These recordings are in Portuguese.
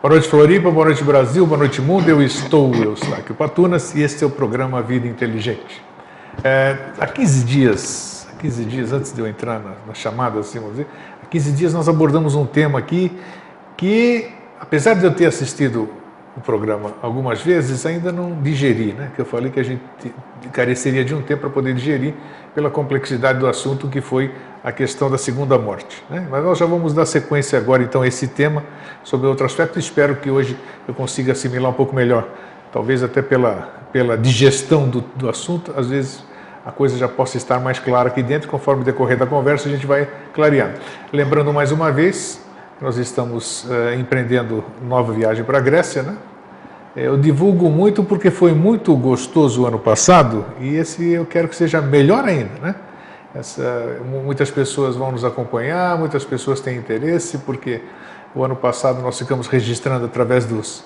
Boa noite, Floripa, boa noite, Brasil, boa noite, mundo. Eu estou, Eustáquio Patunas, e este é o programa Vida Inteligente. Há 15 dias antes de eu entrar na chamada, assim, vamos dizer, há 15 dias nós abordamos um tema aqui que, apesar de eu ter assistido o programa algumas vezes, ainda não digeri, né? Que eu falei que a gente careceria de um tempo para poder digerir pela complexidade do assunto, que foi a questão da segunda morte, né? Mas nós já vamos dar sequência agora, então, a esse tema sobre outro aspecto. Espero que hoje eu consiga assimilar um pouco melhor, talvez até pela digestão do assunto. Às vezes a coisa já possa estar mais clara aqui dentro, conforme o decorrer da conversa a gente vai clareando. Lembrando mais uma vez, nós estamos empreendendo nova viagem para a Grécia, né? Eu divulgo muito porque foi muito gostoso o ano passado, e esse eu quero que seja melhor ainda, né? Muitas pessoas vão nos acompanhar, muitas pessoas têm interesse, porque o ano passado nós ficamos registrando através dos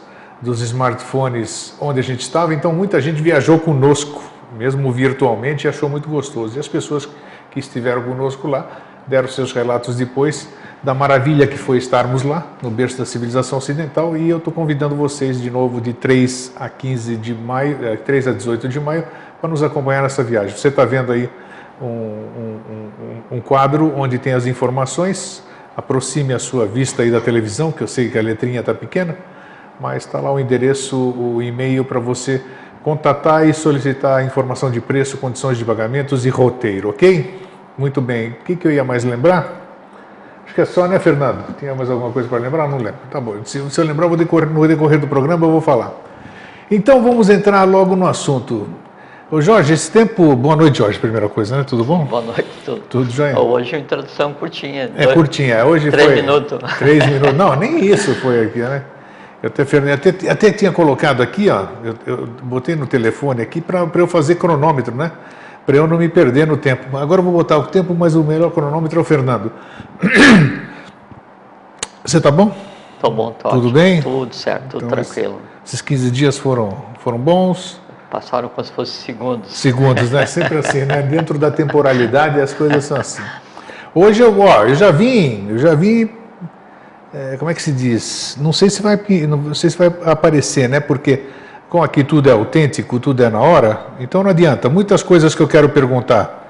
smartphones onde a gente estava, então muita gente viajou conosco, mesmo virtualmente, e achou muito gostoso. E as pessoas que estiveram conosco lá deram seus relatos depois da maravilha que foi estarmos lá, no berço da civilização ocidental, e eu estou convidando vocês de novo de 3 a 15 de maio, 3 a 18 de maio, para nos acompanhar nessa viagem. Você está vendo aí um quadro onde tem as informações. Aproxime a sua vista aí da televisão, que eu sei que a letrinha está pequena, mas está lá o endereço, o e-mail para você contatar e solicitar informação de preço, condições de pagamentos e roteiro, ok? Muito bem. O que eu ia mais lembrar? Acho que é só, né, Fernando? Tinha mais alguma coisa para lembrar? Não lembro. Tá bom. Se eu lembrar, no decorrer do programa eu vou falar. Então vamos entrar logo no assunto. Ô Jorge, esse tempo... Boa noite, Jorge, primeira coisa, né? Tudo bom? Boa noite, tudo. Tudo jóia? Hoje a introdução curtinha. Curtinha. Hoje 3 foi... minutos. 3 minutos. Não, nem isso foi aqui, né? Eu até tinha colocado aqui, ó, eu botei no telefone aqui para eu fazer cronômetro, né? Para eu não me perder no tempo. Agora eu vou botar o tempo, mas o melhor cronômetro é o Fernando. Você tá bom? Tô bom, tô Tudo ótimo. bem? Tudo certo, tudo Então, tranquilo. Esses 15 dias foram bons? Passaram como se fossem segundos. Segundos, né? Sempre assim, né? Dentro da temporalidade as coisas são assim. Hoje eu já vim, como é que se diz? Não sei se vai aparecer, né? Porque como aqui tudo é autêntico, tudo é na hora, então não adianta. Muitas coisas que eu quero perguntar,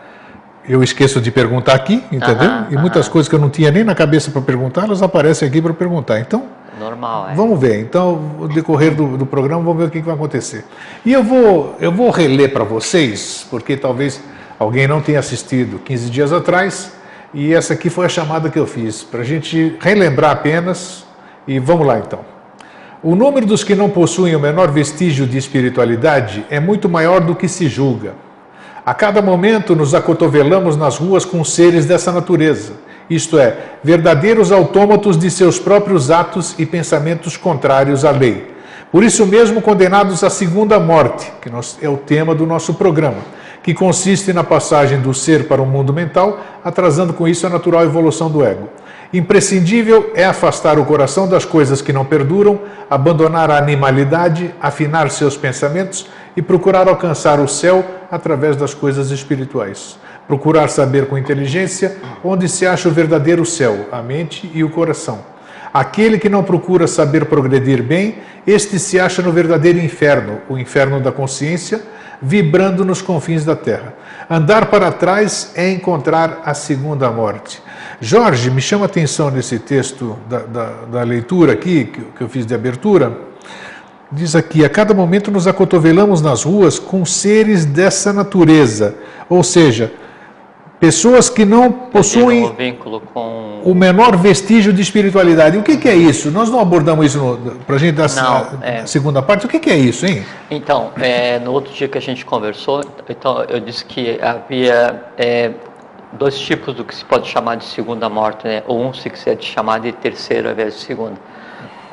eu esqueço de perguntar aqui, entendeu? E muitas coisas que eu não tinha nem na cabeça para perguntar, elas aparecem aqui para perguntar. Então, normal, é. Vamos ver. Então, no decorrer do programa, vamos ver o que vai acontecer. E eu vou reler para vocês, porque talvez alguém não tenha assistido 15 dias atrás, e essa aqui foi a chamada que eu fiz, para a gente relembrar apenas, e vamos lá então. O número dos que não possuem o menor vestígio de espiritualidade é muito maior do que se julga. A cada momento nos acotovelamos nas ruas com seres dessa natureza, isto é, verdadeiros autômatos de seus próprios atos e pensamentos contrários à lei. Por isso mesmo condenados à segunda morte, que é o tema do nosso programa, que consiste na passagem do ser para o mundo mental, atrasando com isso a natural evolução do ego. Imprescindível é afastar o coração das coisas que não perduram, abandonar a animalidade, afinar seus pensamentos e procurar alcançar o céu através das coisas espirituais. Procurar saber com inteligência onde se acha o verdadeiro céu, a mente e o coração. Aquele que não procura saber progredir bem, este se acha no verdadeiro inferno, o inferno da consciência, vibrando nos confins da terra. Andar para trás é encontrar a segunda morte. Jorge, me chama a atenção nesse texto da leitura aqui, que eu fiz de abertura. Diz aqui, a cada momento nos acotovelamos nas ruas com seres dessa natureza, ou seja, pessoas que não possuem um vínculo com o menor vestígio de espiritualidade. O que é isso? Nós não abordamos isso para a gente dar a segunda parte. O que é isso, hein? Então, no outro dia que a gente conversou, então, eu disse que havia 2 tipos do que se pode chamar de segunda morte, né? Ou se quiser de chamar de terceira ao invés de segunda.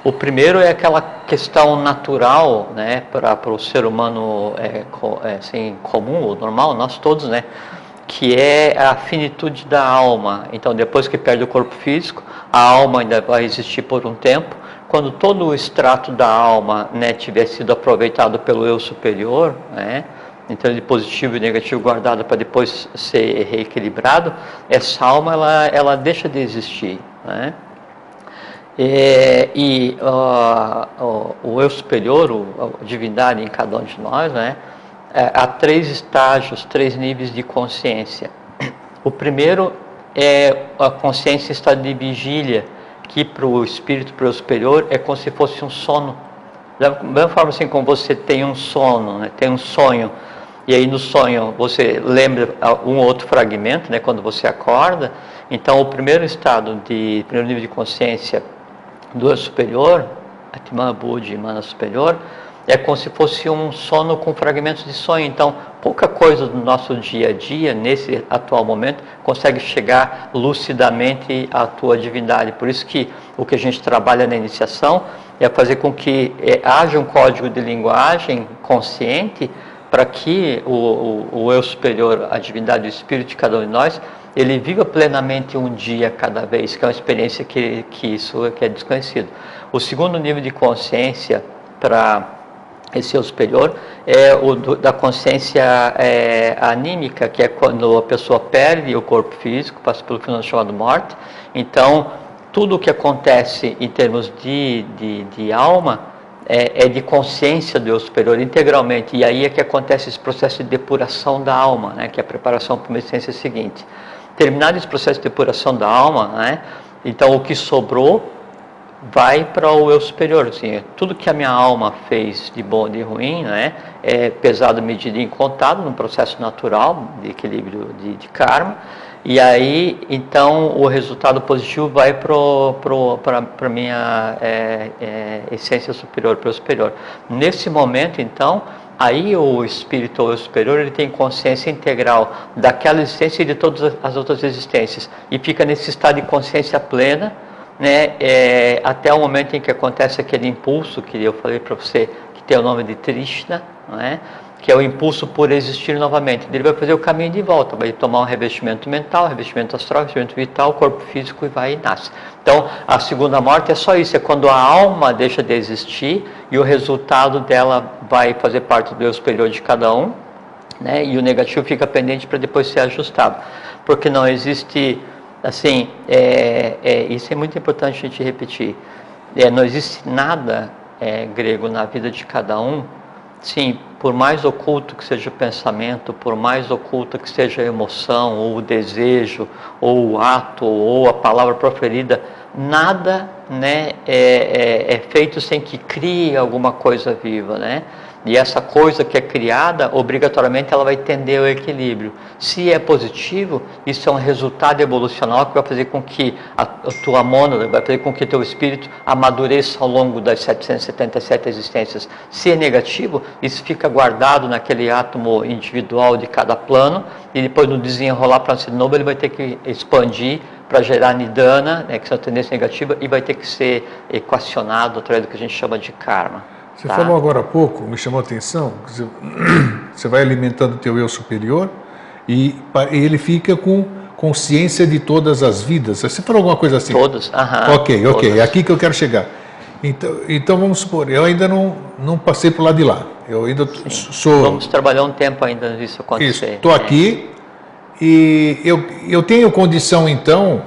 O primeiro é aquela questão natural, né, para o ser humano assim, comum ou normal, nós todos, né, que é a finitude da alma. Então, depois que perde o corpo físico, a alma ainda vai existir por um tempo. Quando todo o extrato da alma, né, tiver sido aproveitado pelo eu superior, né, então de positivo e negativo guardado para depois ser reequilibrado, essa alma ela deixa de existir, né? O eu superior, a divindade em cada um de nós, né? Há 3 estágios, 3 níveis de consciência. O primeiro é a consciência em estado de vigília, que para o espírito, para o eu superior, é como se fosse um sono. Da mesma forma assim como você tem um sono, né? Tem um sonho, e aí no sonho você lembra um ou outro fragmento, né? Quando você acorda. Então o primeiro nível de consciência do eu superior, Atman Buddhi, Mana superior, é como se fosse um sono com fragmentos de sonho. Então, pouca coisa do nosso dia a dia, nesse atual momento, consegue chegar lucidamente à tua divindade. Por isso que o que a gente trabalha na iniciação é fazer com que haja um código de linguagem consciente para que o eu superior, a divindade, o espírito de cada um de nós, ele viva plenamente um dia cada vez, que é uma experiência que é desconhecido. O segundo nível de consciência para esse eu superior é o da consciência anímica, que é quando a pessoa perde o corpo físico, passa pelo fenômeno chamado morte. Então, tudo o que acontece em termos de alma é de consciência do eu superior integralmente. E aí é que acontece esse processo de depuração da alma, né, que é a preparação para uma essência seguinte. Terminado esse processo de depuração da alma, né, então o que sobrou vai para o eu superior. Assim, tudo que a minha alma fez de bom e de ruim, né, é pesado, medido e contado num processo natural de equilíbrio de karma. E aí, então, o resultado positivo vai para a minha essência superior, para o superior. Nesse momento, então, aí o espírito ou o superior, ele tem consciência integral daquela existência e de todas as outras existências. E fica nesse estado de consciência plena, né, até o momento em que acontece aquele impulso que eu falei para você, que tem o nome de Trishna, né, que é o impulso por existir novamente. Ele vai fazer o caminho de volta, vai tomar um revestimento mental, revestimento astral, revestimento vital, corpo físico, e vai e nasce. Então, a segunda morte é só isso, é quando a alma deixa de existir e o resultado dela vai fazer parte do eu superior de cada um, né, e o negativo fica pendente para depois ser ajustado. Porque não existe, assim, isso é muito importante a gente repetir, não existe nada grego na vida de cada um. Sim, por mais oculto que seja o pensamento, por mais oculta que seja a emoção, ou o desejo, ou o ato, ou a palavra proferida, nada, né, é feito sem que crie alguma coisa viva, né? E essa coisa que é criada, obrigatoriamente ela vai tender ao equilíbrio. Se é positivo, isso é um resultado evolucional que vai fazer com que a tua mônada, vai fazer com que o teu espírito amadureça ao longo das 777 existências. Se é negativo, isso fica guardado naquele átomo individual de cada plano, e depois no desenrolar para de novo, ele vai ter que expandir para gerar nidana, né, que são tendências negativas, e vai ter que ser equacionado através do que a gente chama de karma. Você falou agora há pouco, me chamou a atenção, você vai alimentando o teu eu superior e ele fica com consciência de todas as vidas. Você falou alguma coisa assim? Todas, aham. Ok, todas. É aqui que eu quero chegar. Então vamos supor, eu ainda não passei para o lado de lá. Eu ainda sou... Vamos trabalhar um tempo ainda nisso acontecer. Estou aqui e eu tenho condição, então,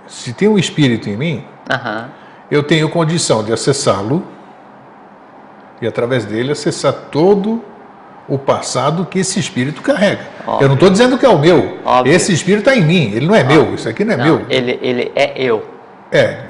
se tem um espírito em mim, eu tenho condição de acessá-lo e através dele acessar todo o passado que esse espírito carrega. Óbvio. Eu não estou dizendo que é o meu. Óbvio. Esse espírito está em mim, ele não é meu, isso aqui não é meu. Ele é eu.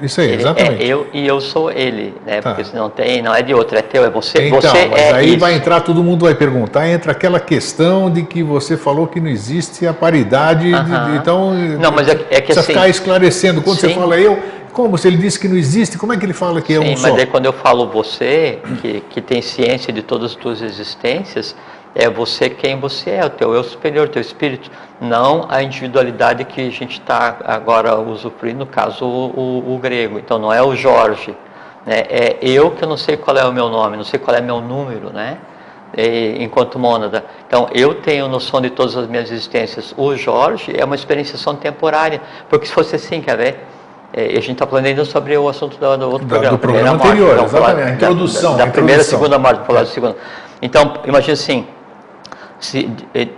Isso aí, ele exatamente. É eu e eu sou ele, né? Tá. Porque se não tem, não é de outro, é teu, é você. Então, você mas aí isso. Vai entrar, todo mundo vai perguntar, entra aquela questão de que você falou que não existe a paridade, então não, mas é que precisa assim, ficar esclarecendo. Quando você fala eu, como? Se ele disse que não existe, como é que ele fala que é um só? Mas aí quando eu falo você, que tem ciência de todas as tuas existências, é você quem você é, o teu eu superior, o teu espírito, não a individualidade que a gente está agora usufruindo, no caso o grego. Então não é o Jorge, né? É eu que eu não sei qual é o meu nome, não sei qual é meu número, né? Enquanto mônada. Então eu tenho noção de todas as minhas existências. O Jorge é uma experienciação temporária, porque se fosse assim, quer ver? A gente está falando ainda sobre o assunto do outro programa. Do programa anterior, morte, exatamente, a introdução. Da primeira e segunda morte, vou falar da segunda. Então, imagina assim,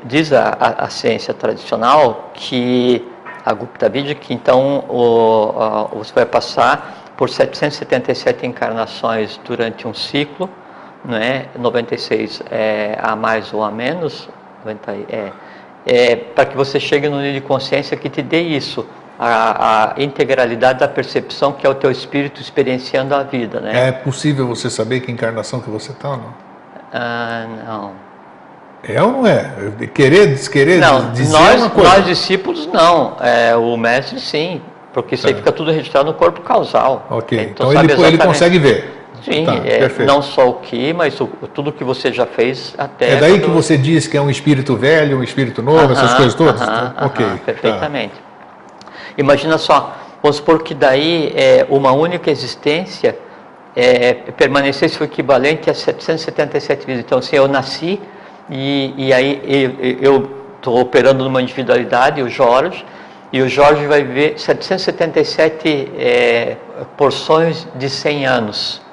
diz a ciência tradicional que a Gupta Vidya, que então você vai passar por 777 encarnações durante um ciclo, não é? 96 a mais ou a menos, 90 para que você chegue no nível de consciência que te dê isso, a integralidade da percepção, que é o teu espírito experienciando a vida, né? É possível você saber que encarnação que você está ou não? Não. É ou não é? Querer dizer uma coisa. Nós discípulos não, o mestre sim, porque isso aí fica tudo registrado no corpo causal. Ok, então ele consegue ver. Sim, não só o que, mas tudo que você já fez até... É daí que você diz que é um espírito velho, um espírito novo, essas coisas todas? Ok. Perfeitamente. Imagina só, vamos supor que daí uma única existência permanecesse o equivalente a 777 vezes. Então, se eu nasci e aí eu estou operando numa individualidade, o Jorge vai viver 777 porções de 100 anos.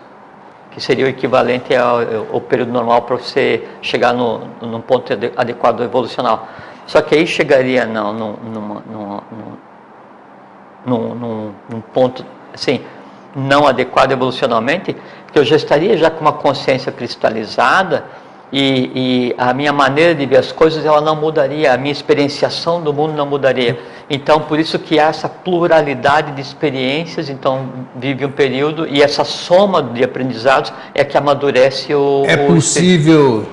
Que seria o equivalente ao período normal para você chegar num ponto adequado evolucional. Só que aí chegaria num ponto assim, não adequado evolucionalmente, que eu já estaria já com uma consciência cristalizada e a minha maneira de ver as coisas ela não mudaria, a minha experienciação do mundo não mudaria. Então, por isso que há essa pluralidade de experiências, então vive um período e essa soma de aprendizados é que amadurece o... É possível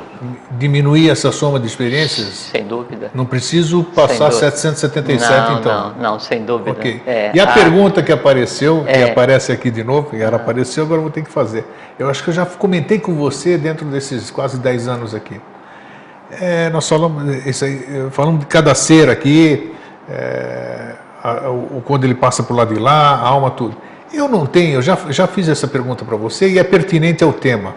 diminuir essa soma de experiências? Sem dúvida. Não preciso passar 777 então? Não, sem dúvida. Okay. E a pergunta que apareceu, que aparece aqui de novo, e ela apareceu, agora eu vou ter que fazer. Eu acho que eu já comentei com você dentro desses quase 10 anos aqui. Nós falamos, falamos de cada ser aqui, quando ele passa por lá de lá, a alma, tudo. Eu não tenho, eu já fiz essa pergunta para você e é pertinente ao tema.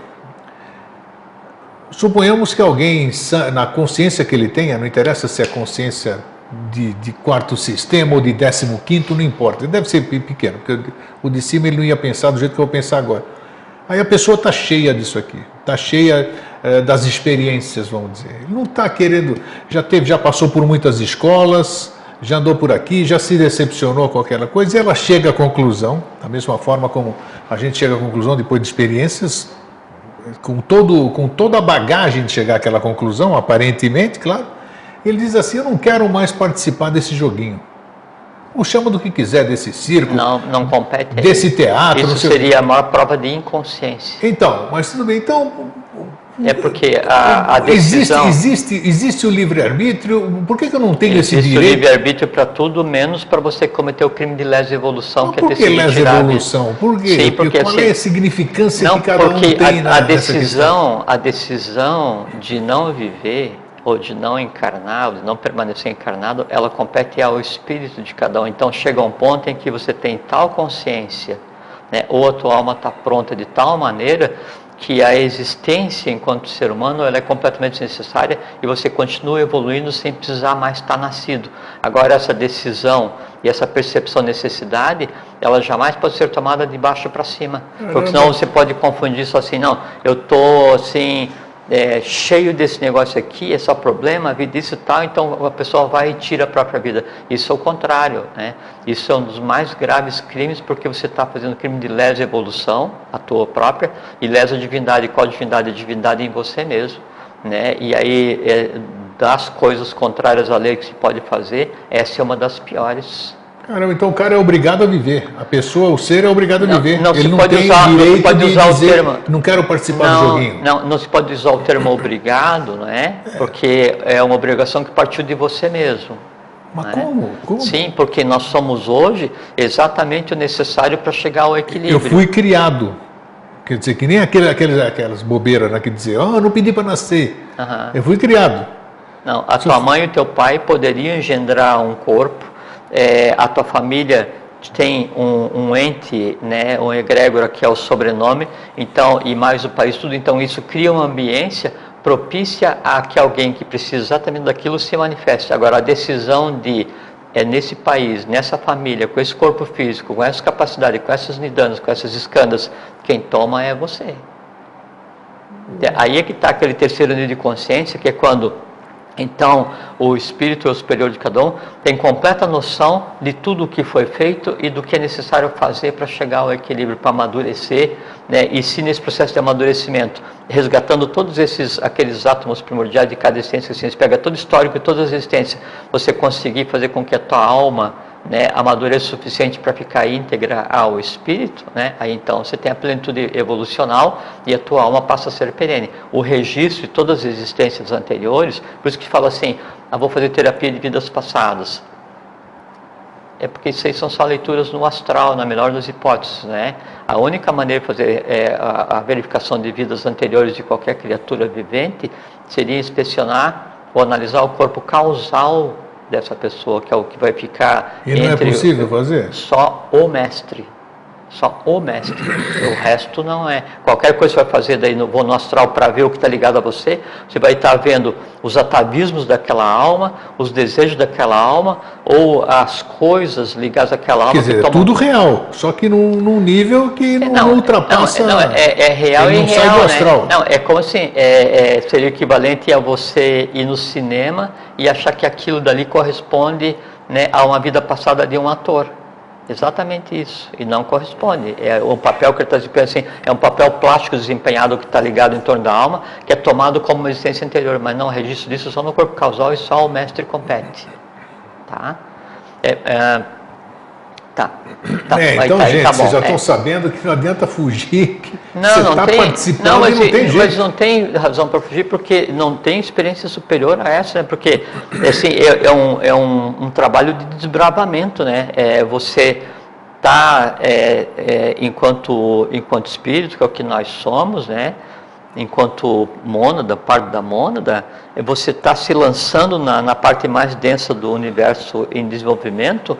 Suponhamos que alguém, na consciência que ele tenha, não interessa se é consciência de quarto sistema ou de 15º, não importa, ele deve ser pequeno, porque o de cima ele não ia pensar do jeito que eu vou pensar agora. Aí a pessoa está cheia disso aqui, está cheia das experiências, vamos dizer. Ele não está querendo, já passou por muitas escolas, já andou por aqui, já se decepcionou com aquela coisa, e ela chega à conclusão, da mesma forma como a gente chega à conclusão depois de experiências, com toda a bagagem de chegar àquela conclusão, aparentemente, claro, ele diz assim, eu não quero mais participar desse joguinho. Ou chama do que quiser, desse circo, não compete desse teatro. Isso seria a maior prova de inconsciência. Então, mas tudo bem, então... É porque a decisão... Existe o livre-arbítrio, por que eu não tenho esse direito? Existe o livre-arbítrio para tudo, menos para você cometer o crime de lesa evolução, que é ter sido tirado. Por que lesa evolução? Por quê? Sim, porque qual é a significância que cada um tem nessa questão? A decisão de não viver, ou de não encarnar, ou de não permanecer encarnado, ela compete ao espírito de cada um. Então chega um ponto em que você tem tal consciência, né, ou a tua alma está pronta de tal maneira que a existência enquanto ser humano ela é completamente necessária e você continua evoluindo sem precisar mais estar nascido. Agora essa decisão e essa percepção de necessidade, ela jamais pode ser tomada de baixo para cima, porque senão você pode confundir isso assim, não, eu estou assim... cheio desse negócio aqui, é só problema, a vida isso e tal, então a pessoa vai e tira a própria vida. Isso é o contrário, né? Isso é um dos mais graves crimes, porque você está fazendo crime de lesa evolução, a tua própria, e lesa divindade. Qual divindade? A divindade em você mesmo, né? E aí, das coisas contrárias à lei que se pode fazer, essa é uma das piores. Caramba, então o cara é obrigado a viver. A pessoa, o ser é obrigado a viver. Ele não tem direito de dizer, não quero participar do joguinho. Não se pode usar o termo obrigado, não é? Porque é uma obrigação que partiu de você mesmo. Mas como? Sim, porque nós somos hoje exatamente o necessário para chegar ao equilíbrio. Eu fui criado. Quer dizer, que nem aquelas bobeiras, né, que diziam, não pedi para nascer. Eu fui criado. Não, a tua mãe e o teu pai poderiam engendrar um corpo. A tua família tem um ente, né, um egrégora que é o sobrenome, então, e mais o país, tudo, então isso cria uma ambiência propícia a que alguém que precisa exatamente daquilo se manifeste. Agora, a decisão de, nesse país, nessa família, com esse corpo físico, com essa capacidade, com essas nidanas, com essas escandas, quem toma é você. Aí é que está aquele terceiro nível de consciência, que é quando Então, o espírito o superior de cada um tem completa noção de tudo o que foi feito e do que é necessário fazer para chegar ao equilíbrio, para amadurecer, né? E se nesse processo de amadurecimento, resgatando todos aqueles átomos primordiais de cada essência, assim, você pega todo o histórico e todas as existências, você conseguir fazer com que a tua alma, né, amadureça o suficiente para ficar íntegra ao espírito, né? Aí então você tem a plenitude evolucional e a tua alma passa a ser perene. O registro de todas as existências anteriores, por isso que fala assim, vou fazer terapia de vidas passadas. É porque isso aí são só leituras no astral, na melhor das hipóteses, né? A única maneira de fazer a verificação de vidas anteriores de qualquer criatura vivente seria inspecionar ou analisar o corpo causal dessa pessoa, que é o que vai ficar E não é possível fazer? Só o mestre. Só o mestre. O resto não é. Qualquer coisa que você vai fazer daí vou no astral para ver o que está ligado a você, você vai estar vendo os atavismos daquela alma, os desejos daquela alma, ou as coisas ligadas àquela alma. Quer dizer, é tudo real, só que num nível que não ultrapassa. Não, é real e não real, sai do né? astral. Não, é como assim, seria o equivalente a você ir no cinema e achar que aquilo dali corresponde, né, a uma vida passada de um ator. Exatamente isso, e não corresponde. O papel que ele está desempenhando, assim, é um papel plástico desempenhado que está ligado em torno da alma, que é tomado como uma existência anterior, mas não, o registro disso só no corpo causal e só o mestre compete. Tá? Então, gente, tá vocês já bom, estão sabendo que não adianta fugir, que não, você não está tem, participando não, mas, e não tem jeito. Mas não tem razão para fugir, porque não tem experiência superior a essa, né? Porque assim, é um trabalho de desbravamento, né? Você está, enquanto espírito, que é o que nós somos, né? Enquanto mônada, parte da mônada, você está se lançando na parte mais densa do universo em desenvolvimento,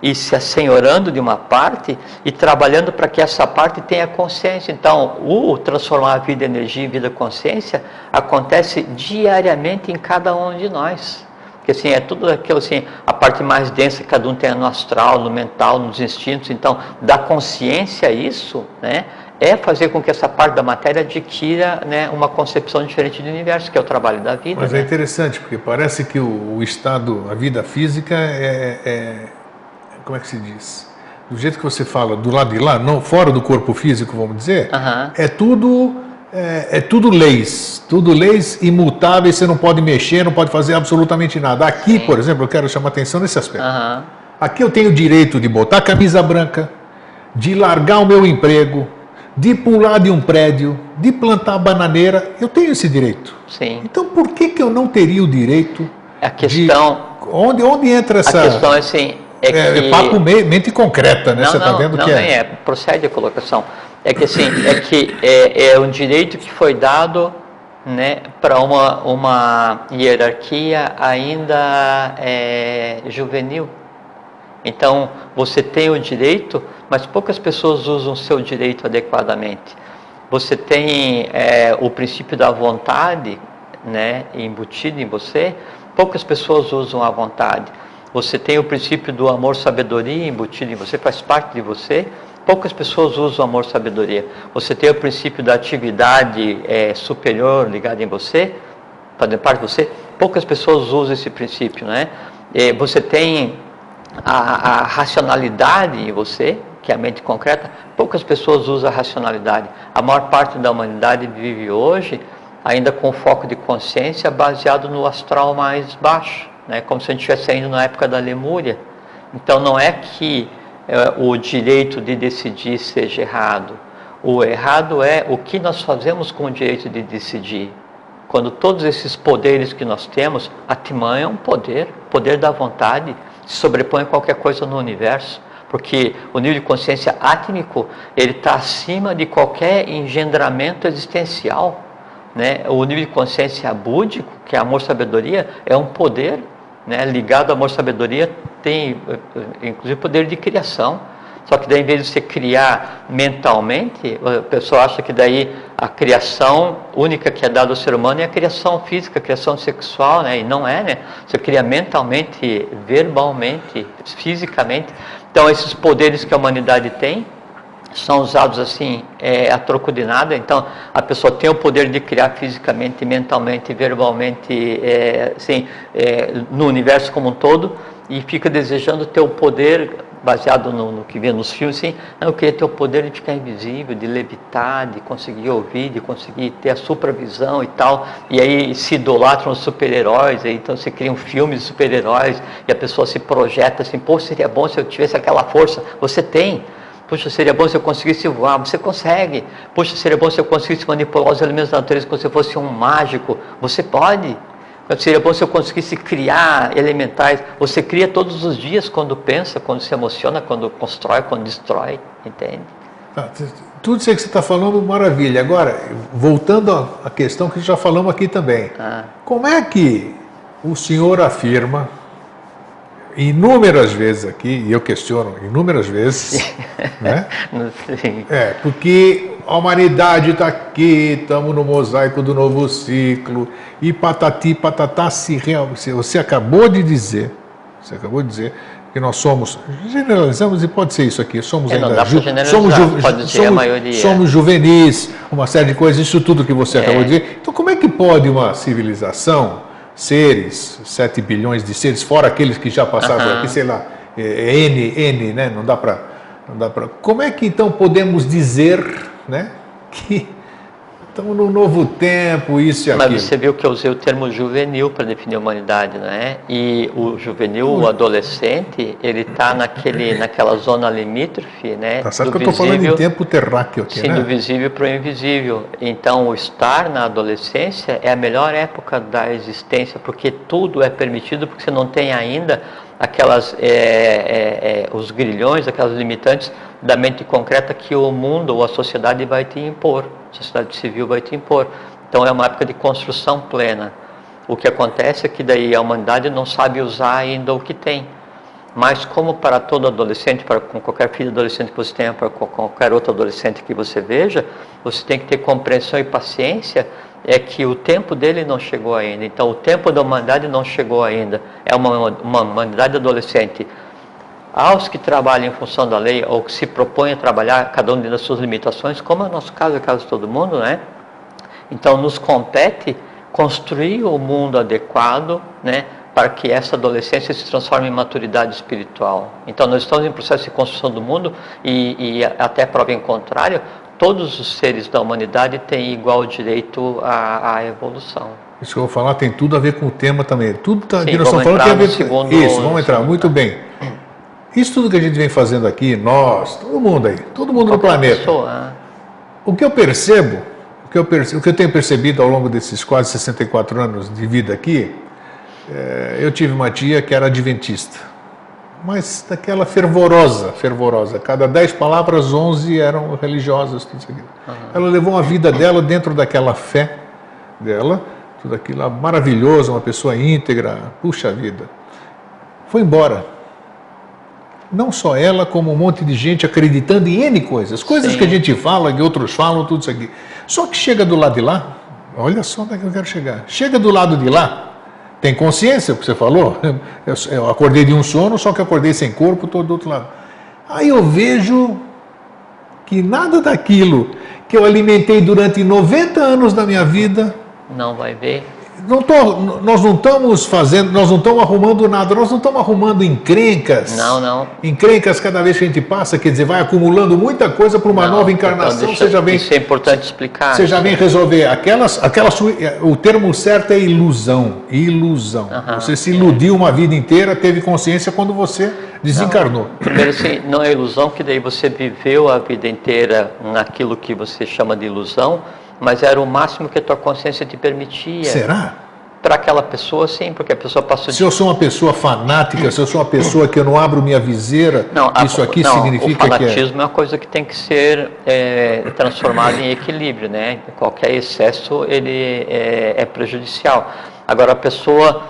e se assenhorando de uma parte e trabalhando para que essa parte tenha consciência. Então, o transformar a vida em energia em vida consciência acontece diariamente em cada um de nós. Porque assim, é tudo aquilo assim, a parte mais densa que cada um tem no astral, no mental, nos instintos. Então, dar consciência a isso, né, é fazer com que essa parte da matéria adquira, né, uma concepção diferente do universo, que é o trabalho da vida. Mas né? é interessante, porque parece que o estado, a vida física como é que se diz? Do jeito que você fala, do lado de lá, não fora do corpo físico, vamos dizer, é tudo leis imutáveis, você não pode mexer, não pode fazer absolutamente nada. Aqui, por exemplo, eu quero chamar atenção nesse aspecto. Aqui eu tenho o direito de botar a camisa branca, de largar o meu emprego, de pular de um prédio, de plantar bananeira, eu tenho esse direito. Sim. Então por que eu não teria o direito a questão, de... Onde entra essa... A questão é assim... É papo mente concreta, né? Você está vendo que é? Procede a colocação. É que assim, é um direito que foi dado, né, para uma hierarquia ainda juvenil. Então, você tem o direito, mas poucas pessoas usam o seu direito adequadamente. Você tem o princípio da vontade, né, embutido em você, poucas pessoas usam a vontade. Você tem o princípio do amor-sabedoria embutido em você, faz parte de você. Poucas pessoas usam o amor-sabedoria. Você tem o princípio da atividade superior ligada em você, fazendo parte de você. Poucas pessoas usam esse princípio, né? Você tem a racionalidade em você, que é a mente concreta. Poucas pessoas usam a racionalidade. A maior parte da humanidade vive hoje ainda com foco de consciência baseado no astral mais baixo. Né, como se a gente estivesse ainda na época da Lemúria. Então não é que o direito de decidir seja errado. O errado é o que nós fazemos com o direito de decidir. Quando todos esses poderes que nós temos, Atman é um poder da vontade, se sobrepõe a qualquer coisa no universo. Porque o nível de consciência átmico, ele está acima de qualquer engendramento existencial. Né? O nível de consciência búdico, que é amor-sabedoria, é um poder, né, ligado ao amor-sabedoria, tem inclusive poder de criação. Só que daí, em vez de você criar mentalmente, a pessoa acha que daí a criação única que é dada ao ser humano é a criação física, a criação sexual, né? E não é, né? Você cria mentalmente, verbalmente, fisicamente. Então, esses poderes que a humanidade tem são usados assim a troco de nada. Então a pessoa tem o poder de criar fisicamente, mentalmente, verbalmente, assim, no universo como um todo, e fica desejando ter o poder, baseado no que vê nos filmes, assim, eu queria ter o poder de ficar invisível, de levitar, de conseguir ouvir, de conseguir ter a supervisão e tal, e aí se idolatram os super-heróis, então se criam filmes de super-heróis, e a pessoa se projeta assim, pô, seria bom se eu tivesse aquela força. Você tem. Poxa, seria bom se eu conseguisse voar. Você consegue. Poxa, seria bom se eu conseguisse manipular os elementos da natureza como se eu fosse um mágico. Você pode. Seria bom se eu conseguisse criar elementais. Você cria todos os dias quando pensa, quando se emociona, quando constrói, quando destrói. Entende? Tudo isso que você está falando, maravilha. Agora, voltando à questão que já falamos aqui também. Como é que o senhor afirma, inúmeras vezes aqui, e eu questiono inúmeras vezes, né? Porque a humanidade está aqui, estamos no mosaico do novo ciclo, e patati, patatá, você acabou de dizer que nós somos, generalizamos, e pode ser isso aqui, somos ainda somos juvenis, uma série de coisas, isso tudo que você acabou de dizer. Então como é que pode uma civilização, seres, 7 bilhões de seres, fora aqueles que já passaram aqui, sei lá, N, né? Não dá para. Como é que então podemos dizer, né, que estamos num novo tempo, isso e aquilo? Mas você viu que eu usei o termo juvenil para definir a humanidade, não é? E o juvenil, o adolescente, ele está naquela zona limítrofe, né? Tá certo que eu estou falando em tempo terráqueo aqui, sim, né? do visível para o invisível. Então, o estar na adolescência é a melhor época da existência, porque tudo é permitido, porque você não tem ainda aquelas, os grilhões, aquelas limitantes da mente concreta que o mundo ou a sociedade vai te impor, a sociedade civil vai te impor. Então é uma época de construção plena. O que acontece é que daí a humanidade não sabe usar ainda o que tem. Mas como para todo adolescente, para com qualquer filho adolescente que você tenha, para qualquer outro adolescente que você veja, você tem que ter compreensão e paciência, é que o tempo dele não chegou ainda. Então o tempo da humanidade não chegou ainda. É uma humanidade adolescente. Aos que trabalham em função da lei, ou que se propõem a trabalhar, cada um das suas limitações, como é o nosso caso, é o caso de todo mundo, né? Então nos compete construir o mundo adequado, né, para que essa adolescência se transforme em maturidade espiritual. Então nós estamos em processo de construção do mundo e até prova em contrário, todos os seres da humanidade têm igual direito à evolução. Isso que eu vou falar tem tudo a ver com o tema também. Tudo tá, sim, que nós estamos falando tem a ver com isso. Vamos entrar, muito bem. Tá. Isso tudo que a gente vem fazendo aqui, nós, todo mundo aí, todo mundo no planeta. Pessoa. O que eu percebo, o que eu tenho percebido ao longo desses quase 64 anos de vida aqui, eu tive uma tia que era adventista, mas daquela fervorosa. Cada 10 palavras, 11 eram religiosas. Tudo isso aqui. Ela levou a vida dela dentro daquela fé dela, tudo aquilo maravilhoso, uma pessoa íntegra, puxa vida. Foi embora. Não só ela, como um monte de gente acreditando em N coisas. Coisas Sim. que a gente fala, que outros falam, tudo isso aqui. Só que chega do lado de lá, olha só onde é que eu quero chegar. Chega do lado de lá, tem consciência, o que você falou? Eu acordei de um sono, só que acordei sem corpo, estou do outro lado. Aí eu vejo que nada daquilo que eu alimentei durante 90 anos da minha vida... Não vai ver. Nós não estamos fazendo, nós não estamos arrumando nada, nós não estamos arrumando encrencas. Não. Encrencas cada vez que a gente passa, quer dizer, vai acumulando muita coisa para uma nova encarnação. Então isso é importante explicar. Você já vem resolver o termo certo é ilusão. Ilusão. Você se iludiu uma vida inteira, teve consciência quando você desencarnou. Primeiro assim, não é ilusão, que daí você viveu a vida inteira naquilo que você chama de ilusão, mas era o máximo que a tua consciência te permitia. Será? Para aquela pessoa, sim, porque a pessoa passou... Se eu sou uma pessoa fanática, se eu sou uma pessoa que eu não abro minha viseira, isso aqui significa que... O fanatismo é uma coisa que tem que ser transformada em equilíbrio, né? Qualquer excesso, ele é prejudicial. Agora, a pessoa,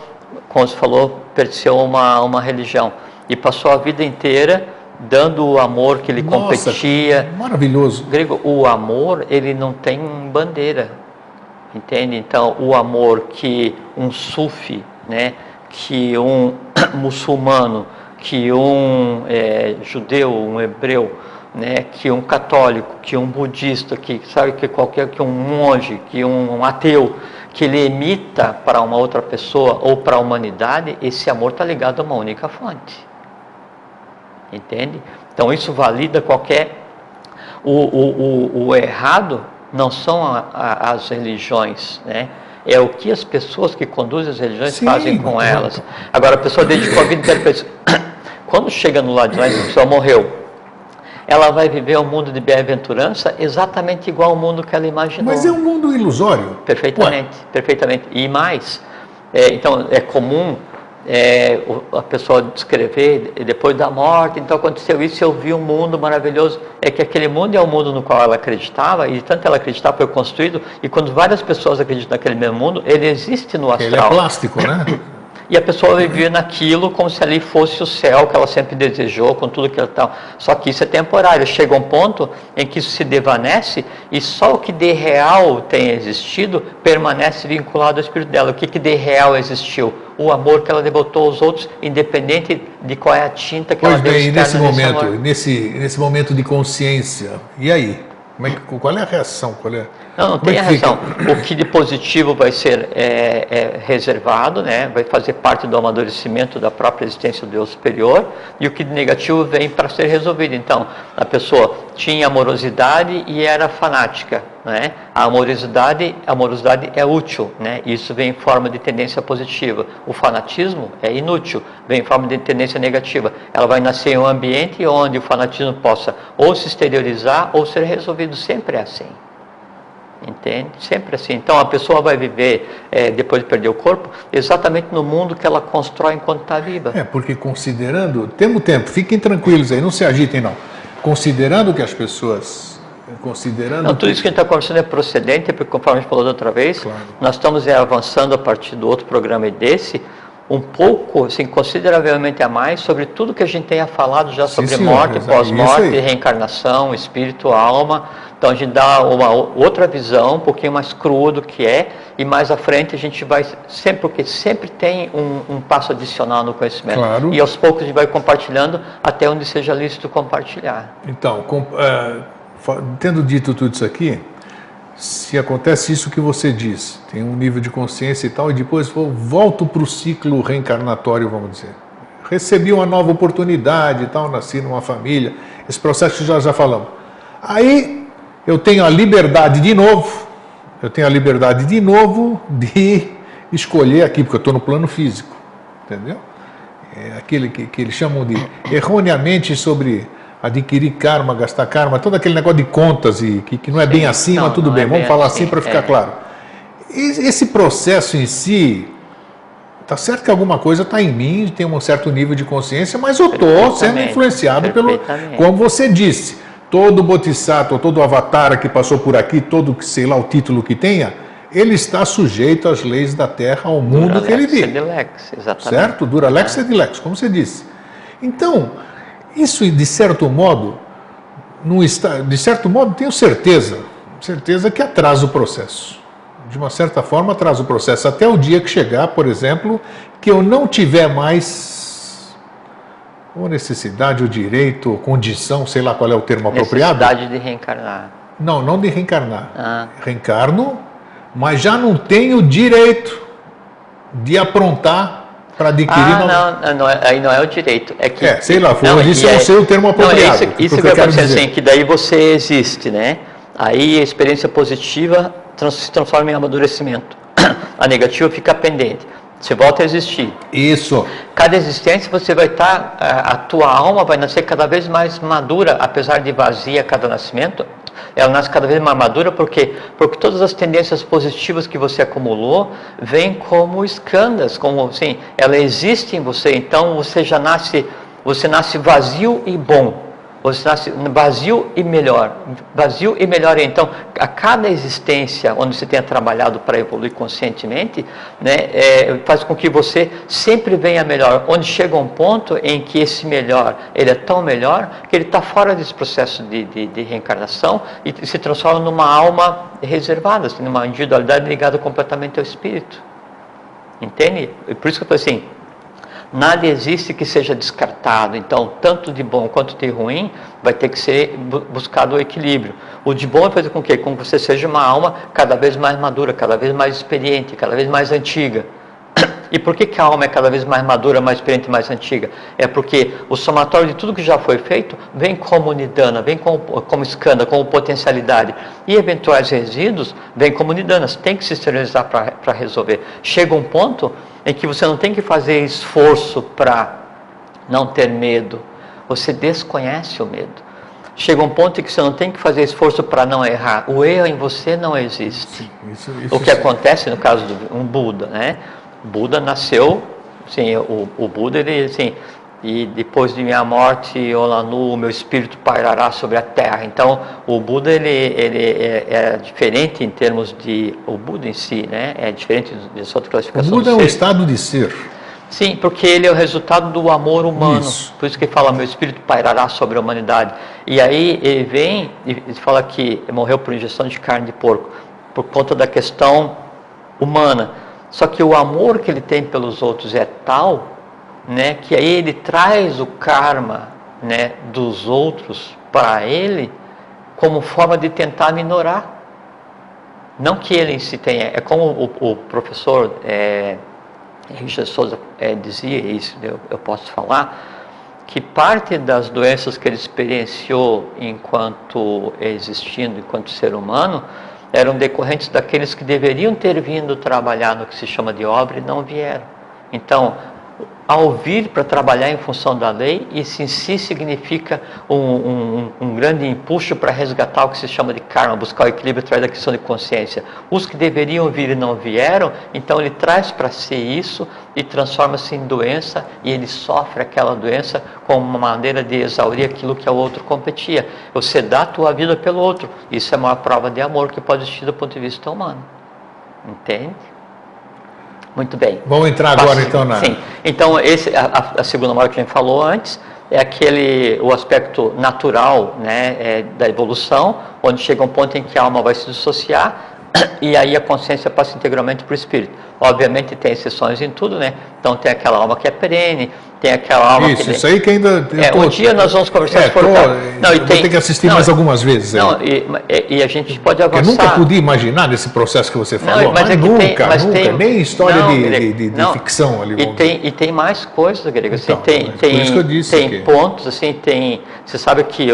como você falou, pertenceu a uma religião e passou a vida inteira dando o amor que lhe competia. Maravilhoso. Grego, o amor, ele não tem bandeira, entende? Então, o amor que um sufi, né, que um muçulmano, que um judeu, um hebreu, né, que um católico, que um budista, que sabe que um monge, que um ateu, que ele emita para uma outra pessoa ou para a humanidade, esse amor está ligado a uma única fonte. Entende? Então isso valida qualquer... O errado não são as religiões, né? É o que as pessoas que conduzem as religiões fazem com elas. Agora a pessoa dedicou a vida inteira para isso. Quando chega no lado de lá, a pessoa morreu, ela vai viver um mundo de bem-aventurança exatamente igual ao mundo que ela imaginou. Mas é um mundo ilusório. Perfeitamente, perfeitamente. E mais, então é comum a pessoa descrever depois da morte, então aconteceu isso, eu vi um mundo maravilhoso. É que aquele mundo é o mundo no qual ela acreditava, e tanto ela acreditava foi construído, e quando várias pessoas acreditam naquele mesmo mundo, ele existe no astral. Ele é plástico, né? E a pessoa vivia naquilo como se ali fosse o céu que ela sempre desejou, com tudo que ela tal. Só que isso é temporário. Chega um ponto em que isso se desvanece e só o que de real tem existido permanece vinculado ao espírito dela. O que de real existiu? O amor que ela devotou aos outros, independente de qual é a tinta que ela deu. Pois bem, nesse momento de consciência, e aí? Qual é a reação? Não tem a reação. O que de positivo vai ser reservado, né? Vai fazer parte do amadurecimento da própria existência do eu superior, e o que de negativo vem para ser resolvido. Então, a pessoa tinha amorosidade e era fanática, né? A amorosidade é útil, né? Isso vem em forma de tendência positiva. O fanatismo é inútil, vem em forma de tendência negativa. Ela vai nascer em um ambiente onde o fanatismo possa ou se exteriorizar ou ser resolvido. Sempre é assim. Entende? Sempre assim. Então a pessoa vai viver, depois de perder o corpo, exatamente no mundo que ela constrói enquanto está viva. Porque considerando, temos tempo, fiquem tranquilos aí, não se agitem não. Considerando que as pessoas, Não, tudo isso que a gente está conversando é procedente, porque conforme a gente falou da outra vez, claro, nós estamos avançando a partir do outro programa e desse, um pouco, assim, consideravelmente a mais sobre tudo que a gente tenha falado já sobre morte, pós-morte, reencarnação, espírito, alma. Então a gente dá uma outra visão, um pouquinho mais crua do que é, e mais à frente a gente vai sempre, porque sempre tem um passo adicional no conhecimento. Claro. E aos poucos a gente vai compartilhando até onde seja lícito compartilhar. Então, tendo dito tudo isso aqui, se acontece isso que você diz, tem um nível de consciência e tal, e depois volto para o ciclo reencarnatório, vamos dizer. Recebi uma nova oportunidade e tal, nasci numa família, esse processo que já falamos. Aí eu tenho a liberdade de novo, de escolher aqui, porque eu estou no plano físico, entendeu? É aquele que eles chamam de erroneamente sobre adquirir karma, gastar karma, todo aquele negócio de contas e que não é bem assim, mas tudo bem, vamos falar assim para ficar claro. Esse processo em si, tá certo que alguma coisa está em mim, tem um certo nível de consciência, mas eu estou sendo influenciado pelo, como você disse, todo bodhisattva, todo avatar que passou por aqui, todo, sei lá, o título que tenha, ele está sujeito às leis da Terra, ao mundo que ele vive. Certo? Duralex et lex, como você disse. Então, isso, de certo modo, tenho certeza que atrasa o processo. De uma certa forma, atrasa o processo até o dia que chegar, por exemplo, que eu não tiver mais ou necessidade, ou direito, ou condição, sei lá qual é o termo apropriado. Necessidade de reencarnar. Não de reencarnar. Reencarno, mas já não tenho direito de aprontar para adquirir... Aí não é o direito. É que, sei lá, isso não sei o termo apropriado. Isso que eu quero dizer assim, que daí você existe, né? Aí a experiência positiva se transforma em amadurecimento. A negativa fica pendente. Você volta a existir. Isso. Cada existência você vai estar, a tua alma vai nascer cada vez mais madura, apesar de vazia a cada nascimento. Ela nasce cada vez mais madura porque todas as tendências positivas que você acumulou vêm como escandas, como assim, ela existe em você. Então você nasce vazio e bom. Você nasce vazio e melhor. Vazio e melhor. Então, a cada existência onde você tenha trabalhado para evoluir conscientemente, né, faz com que você sempre venha melhor. Onde chega um ponto em que esse melhor, ele é tão melhor, que ele está fora desse processo de reencarnação e se transforma numa alma reservada, assim, numa individualidade ligada completamente ao espírito. Entende? Por isso que eu falei assim, Nada existe que seja descartado. Então, tanto de bom quanto de ruim, vai ter que ser buscado o equilíbrio. O de bom vai fazer com que você seja uma alma cada vez mais madura, cada vez mais experiente, cada vez mais antiga. E por que a alma é cada vez mais madura, mais experiente e mais antiga? É porque o somatório de tudo que já foi feito vem como nidana, vem como skanda, como potencialidade. E eventuais resíduos vêm como nidanas, tem que se esterilizar para resolver. Chega um ponto em que você não tem que fazer esforço para não ter medo, você desconhece o medo. Chega um ponto em que você não tem que fazer esforço para não errar. O erro em você não existe. O que acontece no caso de um Buda, né? O Buda nasceu, sim, o Buda, ele, assim, e depois de minha morte, Olanu, o meu espírito pairará sobre a terra. Então, o Buda, ele é diferente em termos de, o Buda em si, né? É diferente dessa outra classificação. O Buda é um estado de ser. Sim, porque ele é o resultado do amor humano. Isso. Por isso que ele fala, meu espírito pairará sobre a humanidade. E aí ele vem e fala que morreu por ingestão de carne de porco, por conta da questão humana. Só que o amor que ele tem pelos outros é tal, né, que aí ele traz o karma, né, dos outros para ele como forma de tentar minorar. Não que ele em si tenha, é como o professor Richard Souza dizia, isso eu posso falar, que parte das doenças que ele experienciou enquanto existindo, enquanto ser humano, eram decorrentes daqueles que deveriam ter vindo trabalhar no que se chama de obra e não vieram. Então, ao vir para trabalhar em função da lei, isso em si significa um grande impulso para resgatar o que se chama de karma, buscar o equilíbrio através da questão de consciência. Os que deveriam vir e não vieram, então ele traz para si isso e transforma-se em doença, e ele sofre aquela doença como uma maneira de exaurir aquilo que ao outro competia. Você dá a tua vida pelo outro. Isso é a maior prova de amor que pode existir do ponto de vista humano. Entende? Muito bem. Vamos entrar agora então na... Sim. Então, a segunda morte que a gente falou antes é o aspecto natural, né, da evolução, onde chega um ponto em que a alma vai se dissociar e aí a consciência passa integralmente para o espírito. Obviamente tem exceções em tudo, né? Então tem aquela alma que é perene, tem aquela alma que... Isso aí que ainda... um dia nós vamos conversar vou ter que assistir mais algumas vezes. Não, e a gente pode avançar... Eu nunca podia imaginar nesse processo que você falou, mas nunca, nem história de ficção ali. E tem mais coisas, Grego. Assim, então, por isso que eu disse tem pontos, assim, você sabe que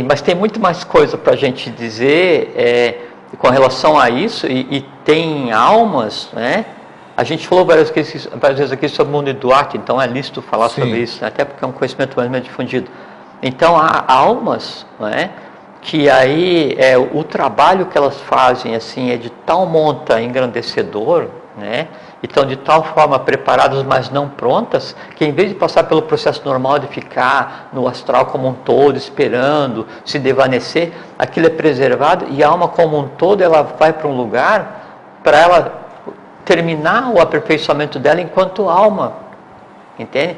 mas tem muito mais coisa para a gente dizer com relação a isso, e tem almas, né? A gente falou várias vezes aqui sobre o mundo de Duarte, então é lícito falar sobre isso, né? Até porque é um conhecimento mais difundido. Então há almas, né, que aí o trabalho que elas fazem assim é de tal monta engrandecedor, né? E estão de tal forma preparadas, mas não prontas, que em vez de passar pelo processo normal de ficar no astral como um todo, esperando, se devanecer, aquilo é preservado e a alma como um todo, ela vai para um lugar para ela terminar o aperfeiçoamento dela enquanto alma, entende?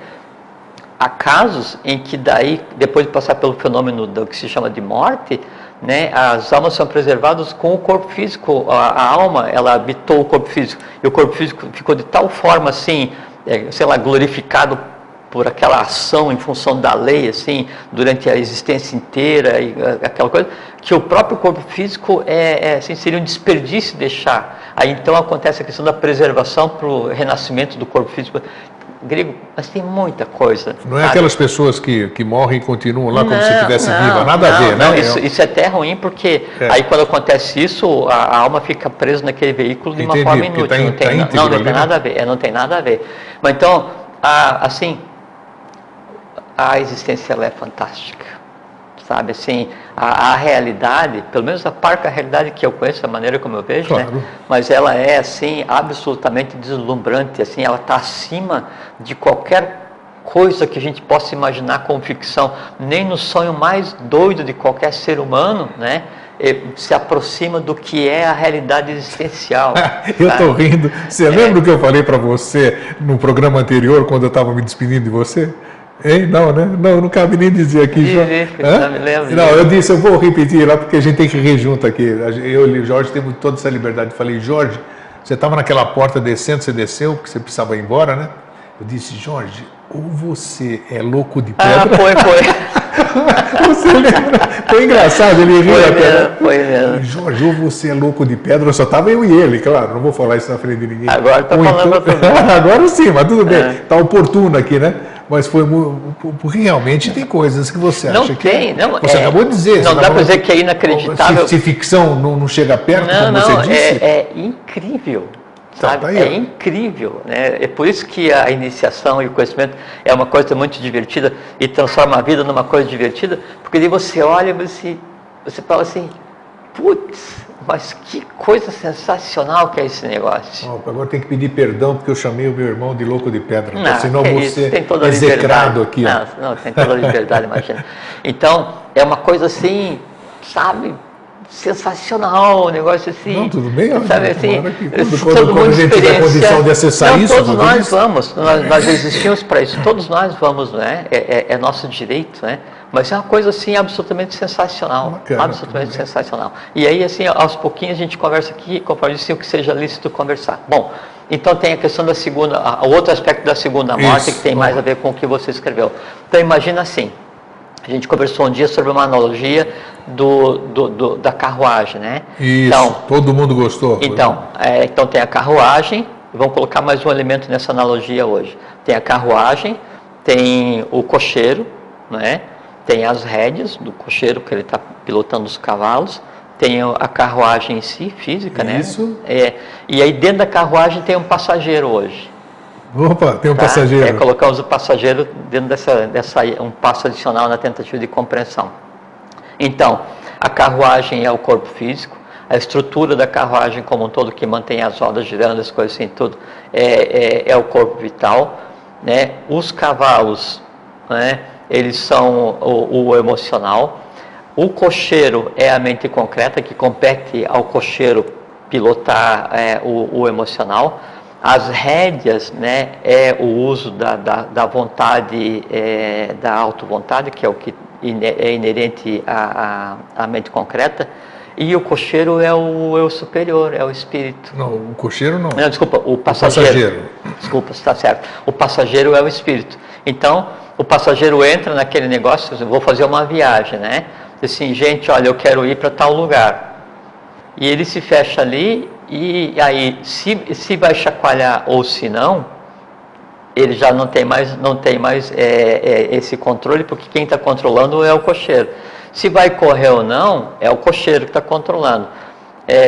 Há casos em que daí, depois de passar pelo fenômeno do que se chama de morte, né, as almas são preservadas com o corpo físico. A alma, ela habitou o corpo físico, e o corpo físico ficou de tal forma assim, sei lá, glorificado por aquela ação em função da lei, assim, durante a existência inteira, e aquela coisa, que o próprio corpo físico assim, seria um desperdício deixar. Aí então acontece a questão da preservação para o renascimento do corpo físico. Grego, mas tem muita coisa. Não é, sabe? Aquelas pessoas que morrem e continuam lá como se estivesse viva, nada a ver, né? Isso é até ruim, porque aí quando acontece isso, a alma fica presa naquele veículo de uma forma inútil. Não tem nada a ver, não tem nada a ver. Mas então, assim, a existência ela é fantástica, sabe? Assim, a realidade, pelo menos a parca realidade que eu conheço, a maneira como eu vejo, claro, né? Mas ela é assim absolutamente deslumbrante, assim, ela está acima de qualquer coisa que a gente possa imaginar como ficção, nem no sonho mais doido de qualquer ser humano, né? Se aproxima do que é a realidade existencial. Eu estou rindo. Você lembra o que eu falei para você no programa anterior, quando eu estava me despedindo de você? Hein? Não, né? Não cabe nem dizer aqui. Não me lembro. Não, eu disse, eu vou repetir lá, porque a gente tem que rir junto aqui. Eu e o Jorge temos toda essa liberdade. Falei, Jorge, Você estava naquela porta descendo, você desceu, porque você precisava ir embora, né? Eu disse, Jorge, ou você é louco de pedra... Ah, foi. Você lembra? Foi engraçado, ele riu até. Foi mesmo. Jorge, ou você é louco de pedra, só estava eu e ele, claro, não vou falar isso na frente de ninguém. Agora está falando então... tudo. Agora sim, mas tudo bem, está oportuno aqui, né? Mas foi porque realmente tem coisas que você acha não que... Tem, não você acabou de dizer. Não dá para dizer que é inacreditável. Se ficção não chega perto, como você disse... É incrível. Sabe? Tá aí, é incrível, né? É por isso que a iniciação e o conhecimento é uma coisa muito divertida e transforma a vida numa coisa divertida, porque daí você olha e você fala assim, putz, mas que coisa sensacional que é esse negócio. Agora tem que pedir perdão porque eu chamei o meu irmão de louco de pedra, não, senão você tem toda a execrado aqui. Não, tem toda a liberdade, imagina. Então, é uma coisa assim, sabe... sensacional, um negócio assim. Não, tudo bem, sabe, assim, quando a gente tiver condição de acessar isso. Todos nós vamos, nós existimos para isso, todos nós vamos, né? É nosso direito, né? Mas é uma coisa assim absolutamente sensacional, bacana, absolutamente sensacional. E aí, assim, aos pouquinhos a gente conversa aqui, conforme assim, o que seja lícito conversar. Bom, então tem a questão da segunda, o outro aspecto da segunda morte, que tem mais a ver com o que você escreveu. Então imagina assim, a gente conversou um dia sobre uma analogia da carruagem, né? Isso, então, todo mundo gostou. Então tem a carruagem, vamos colocar mais um elemento nessa analogia hoje. Tem a carruagem, tem o cocheiro, né? Tem as rédeas do cocheiro, que ele está pilotando os cavalos, tem a carruagem em si, física, Isso. né? E aí dentro da carruagem tem um passageiro hoje. Opa, tem um passageiro. Colocamos o passageiro dentro um passo adicional na tentativa de compreensão. Então, a carruagem é o corpo físico, a estrutura da carruagem como um todo, que mantém as rodas girando, as coisas assim, tudo, é o corpo vital, né? Os cavalos, né? Eles são o emocional. O cocheiro é a mente concreta, que compete ao cocheiro pilotar o emocional. As rédeas, né, é o uso da vontade, da autovontade, que é o que é inerente à mente concreta, e o cocheiro é o eu superior, é o espírito. Não, o cocheiro não. Não, desculpa, o passageiro. Desculpa, está certo. O passageiro é o espírito. Então, o passageiro entra naquele negócio, eu vou fazer uma viagem, né? Assim, gente, olha, eu quero ir para tal lugar. E ele se fecha ali, e aí, se vai chacoalhar ou se não, ele já não tem mais esse controle, porque quem está controlando é o cocheiro. Se vai correr ou não, é o cocheiro que está controlando.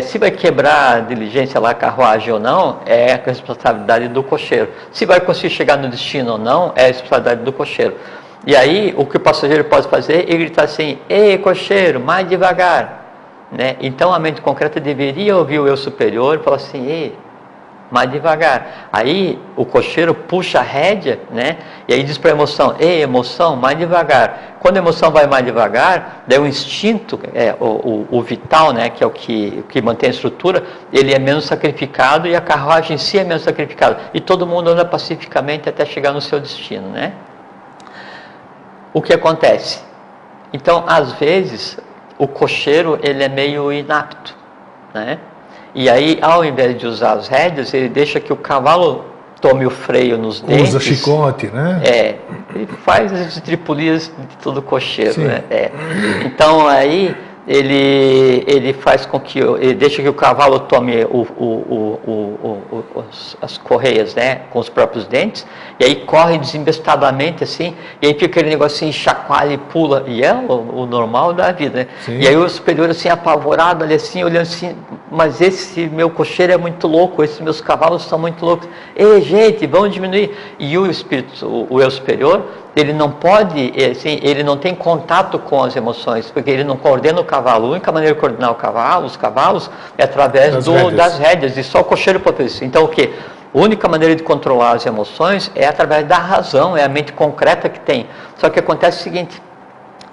Se vai quebrar a diligência lá, a carruagem ou não, é a responsabilidade do cocheiro. Se vai conseguir chegar no destino ou não, é a responsabilidade do cocheiro. E aí, o que o passageiro pode fazer é gritar assim, ei, cocheiro, mais devagar. Né? Então, a mente concreta deveria ouvir o eu superior e falar assim, ei, mais devagar. Aí, o cocheiro puxa a rédea, né? E aí diz para a emoção, ei, emoção, mais devagar. Quando a emoção vai mais devagar, daí o instinto, o vital, né? Que é o que mantém a estrutura, ele é menos sacrificado e a carruagem em si é menos sacrificada. E todo mundo anda pacificamente até chegar no seu destino, né? O que acontece? Então, às vezes, o cocheiro, ele é meio inapto, né? E aí, ao invés de usar as rédeas, ele deixa que o cavalo tome o freio nos dentes. Usa chicote, né? Ele faz as estripulias de todo cocheiro, sim, né? Então, aí, ele faz com que, ele deixa que o cavalo tome as correias, né, com os próprios dentes, e aí corre desembestadamente assim, e aí fica aquele negocinho, chacoalha e pula, e é o normal da vida, né? Sim. E aí o superior assim, apavorado ali assim, olhando assim, mas esse meu cocheiro é muito louco, esses meus cavalos são muito loucos, ei gente, vamos diminuir. E o espírito, o eu superior, ele não pode, assim, ele não tem contato com as emoções, porque ele não coordena o cavalo. A única maneira de coordenar os cavalos é através das rédeas, e só o cocheiro pode fazer isso. Então o que? A única maneira de controlar as emoções é através da razão, é a mente concreta que tem. Só que acontece o seguinte,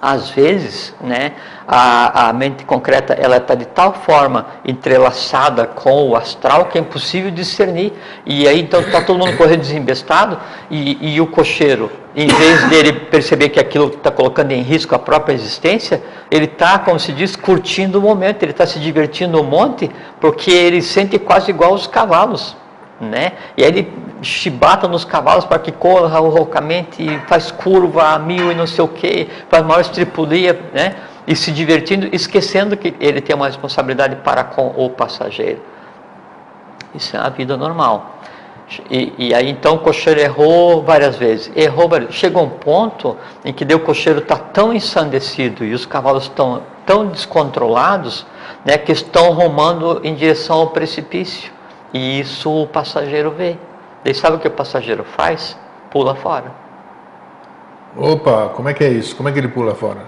Às vezes, né, a mente concreta ela está de tal forma entrelaçada com o astral que é impossível discernir. E aí então está todo mundo correndo desembestado e o cocheiro, em vez dele perceber que aquilo está colocando em risco a própria existência, ele está, como se diz, curtindo o momento, ele está se divertindo um monte, porque ele sente quase igual os cavalos, né? E aí ele chibata nos cavalos para que corra roucamente, faz curva a 1000 e não sei o que, faz maior estripulia, né? E se divertindo, esquecendo que ele tem uma responsabilidade para com o passageiro. Isso é a vida normal. E aí então o cocheiro errou várias vezes. Chegou um ponto em que o cocheiro está tão ensandecido e os cavalos estão tão descontrolados, né, que estão rumando em direção ao precipício. E isso o passageiro vê. Daí sabe o que o passageiro faz? Pula fora. Opa, como é que é isso? Como é que ele pula fora?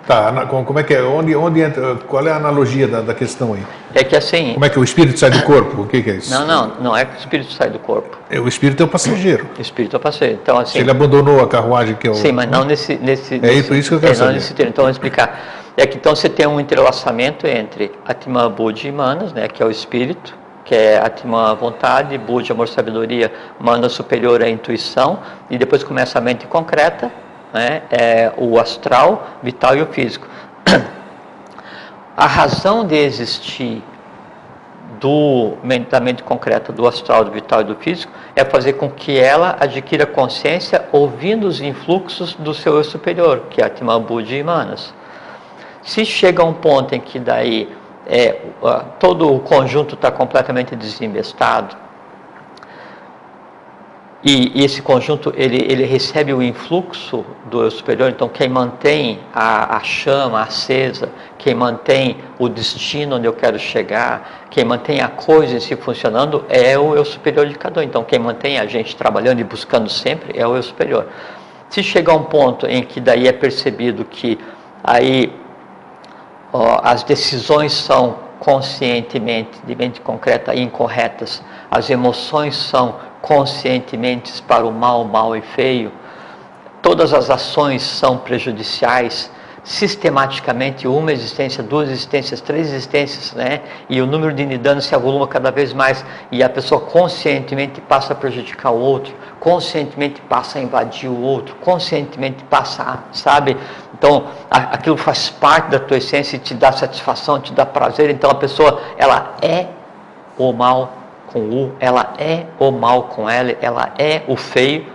Tá, como é que é? Onde entra? Qual é a analogia da questão aí? É que assim... Como é que o espírito sai do corpo? O que é isso? Não é que o espírito sai do corpo. O espírito é o passageiro. O espírito é o passageiro. Então, assim, se ele abandonou a carruagem que é o... Sim, mas não nesse por isso que eu quero saber. Então, vamos explicar. É que então você tem um entrelaçamento entre Atman, Buddhi e Manas, né, que é o espírito, que é Atman, vontade, Buddhi, amor, sabedoria, Manas, superior, a intuição, e depois começa a mente concreta, né, o astral, vital e o físico. A razão de existir da mente concreta, do astral, do vital e do físico é fazer com que ela adquira consciência ouvindo os influxos do seu eu superior, que é Atman, Buddhi e Manas. Se chega a um ponto em que daí todo o conjunto está completamente desembestado, e esse conjunto ele recebe o influxo do eu superior, então quem mantém a chama acesa, quem mantém o destino onde eu quero chegar, quem mantém a coisa em si funcionando é o eu superior de cada um. Então quem mantém a gente trabalhando e buscando sempre é o eu superior. Se chegar a um ponto em que daí é percebido que aí as decisões são conscientemente, de mente concreta, incorretas, as emoções são conscientemente para o mal e feio, todas as ações são prejudiciais, sistematicamente uma existência, duas existências, três existências, né? E o número de nidanos se avoluma cada vez mais e a pessoa conscientemente passa a prejudicar o outro, conscientemente passa a invadir o outro, conscientemente passa a, sabe? Então, aquilo faz parte da tua essência e te dá satisfação, te dá prazer. Então, a pessoa, ela é o mal com U, ela é o mal com L, ela é o feio,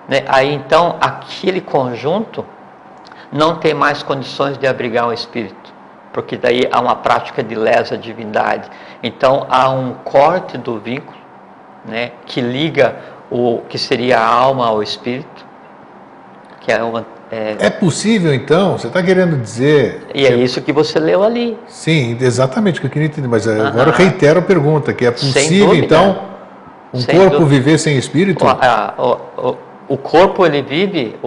né? Aí, então, aquele conjunto não tem mais condições de abrigar o espírito, porque daí há uma prática de lesa divindade. Então, há um corte do vínculo, né, que liga o que seria a alma ao espírito, que é uma... É possível, então? Você está querendo dizer... E é isso que você leu ali. Sim, exatamente o que eu queria entender. Mas agora eu reitero a pergunta, que é possível, então, um corpo viver sem espírito? O corpo, ele vive,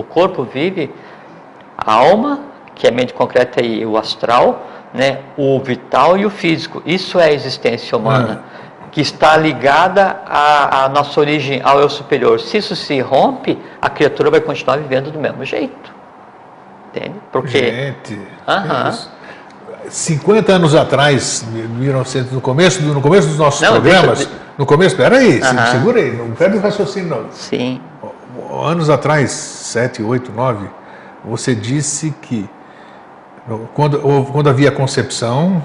a alma, que é a mente concreta e o astral, né, o vital e o físico. Isso é a existência humana, que está ligada à nossa origem, ao eu superior. Se isso se rompe, a criatura vai continuar vivendo do mesmo jeito. Entende? Porque... Gente, 50 anos atrás, 1900, no começo dos nossos programas, no começo, peraí, segura aí, não perde o raciocínio não. Sim. Anos atrás, 7, 8, 9, você disse que quando havia concepção,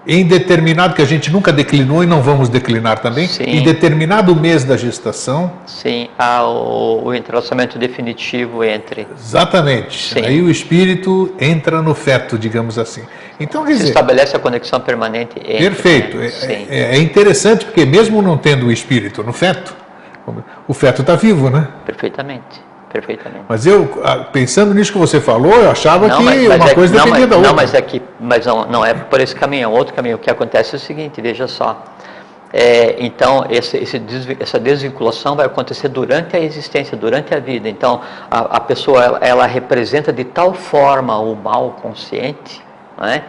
em determinado, que a gente nunca declinou e não vamos declinar também, sim, em determinado mês da gestação... Sim, há o entrelaçamento definitivo entre... Exatamente. Sim. Aí o espírito entra no feto, digamos assim. Então, quer dizer, estabelece a conexão permanente entre... Perfeito. É interessante porque mesmo não tendo o espírito no feto, o feto está vivo, né? Perfeitamente. Mas eu, pensando nisso que você falou, eu achava que uma coisa dependia da outra. Mas não é por esse caminho, é outro caminho. O que acontece é o seguinte, veja só. Então, essa desvinculação vai acontecer durante a existência, durante a vida. Então, a pessoa, ela representa de tal forma o mal consciente, né,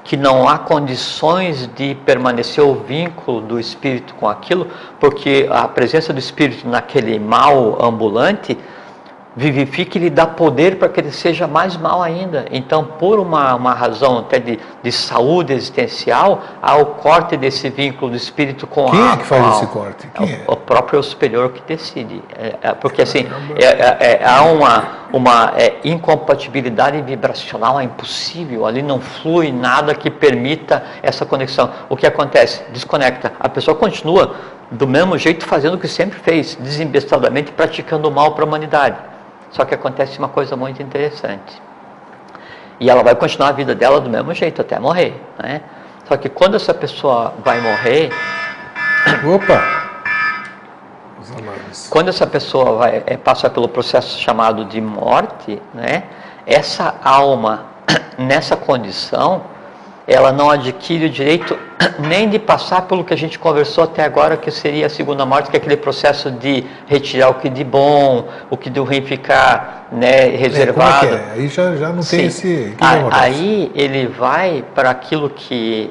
que não há condições de permanecer o vínculo do espírito com aquilo, porque a presença do espírito naquele mal ambulante vivifica e lhe dá poder para que ele seja mais mal ainda. Então, por uma razão até de saúde existencial, há o corte desse vínculo do espírito com a alma. Quem é que faz esse corte? Quem é? O próprio superior que decide. Porque assim, há uma incompatibilidade vibracional, é impossível, ali não flui nada que permita essa conexão. O que acontece? Desconecta. A pessoa continua do mesmo jeito fazendo o que sempre fez, desembestadamente praticando o mal para a humanidade. Só que acontece uma coisa muito interessante. E ela vai continuar a vida dela do mesmo jeito até morrer, né? Só que quando essa pessoa vai morrer... Opa! Quando essa pessoa vai passar pelo processo chamado de morte, né? Essa alma, nessa condição, ela não adquire o direito nem de passar pelo que a gente conversou até agora, que seria a segunda morte, que é aquele processo de retirar o que de bom, o que de ruim ficar, né, reservado. Como é que é? Aí já não tem esse... Aí ele vai para aquilo que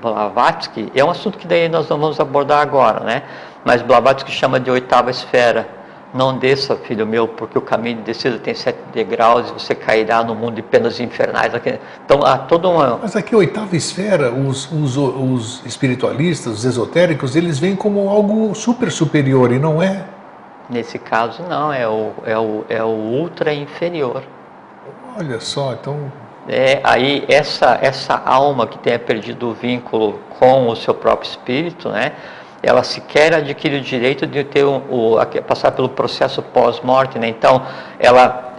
Blavatsky, é um assunto que daí nós não vamos abordar agora, né? Mas Blavatsky chama de oitava esfera. Não desça, filho meu, porque o caminho de descida tem 7 degraus e você cairá no mundo de penas infernais. Então, há toda uma... Mas aqui, a oitava esfera, os espiritualistas, os esotéricos, eles veem como algo super superior, e não é? Nesse caso, não. É o ultra inferior. Olha só, então... Aí, essa alma que tenha perdido o vínculo com o seu próprio espírito, né? Ela sequer adquire o direito de ter passar pelo processo pós-morte, né? Então, ela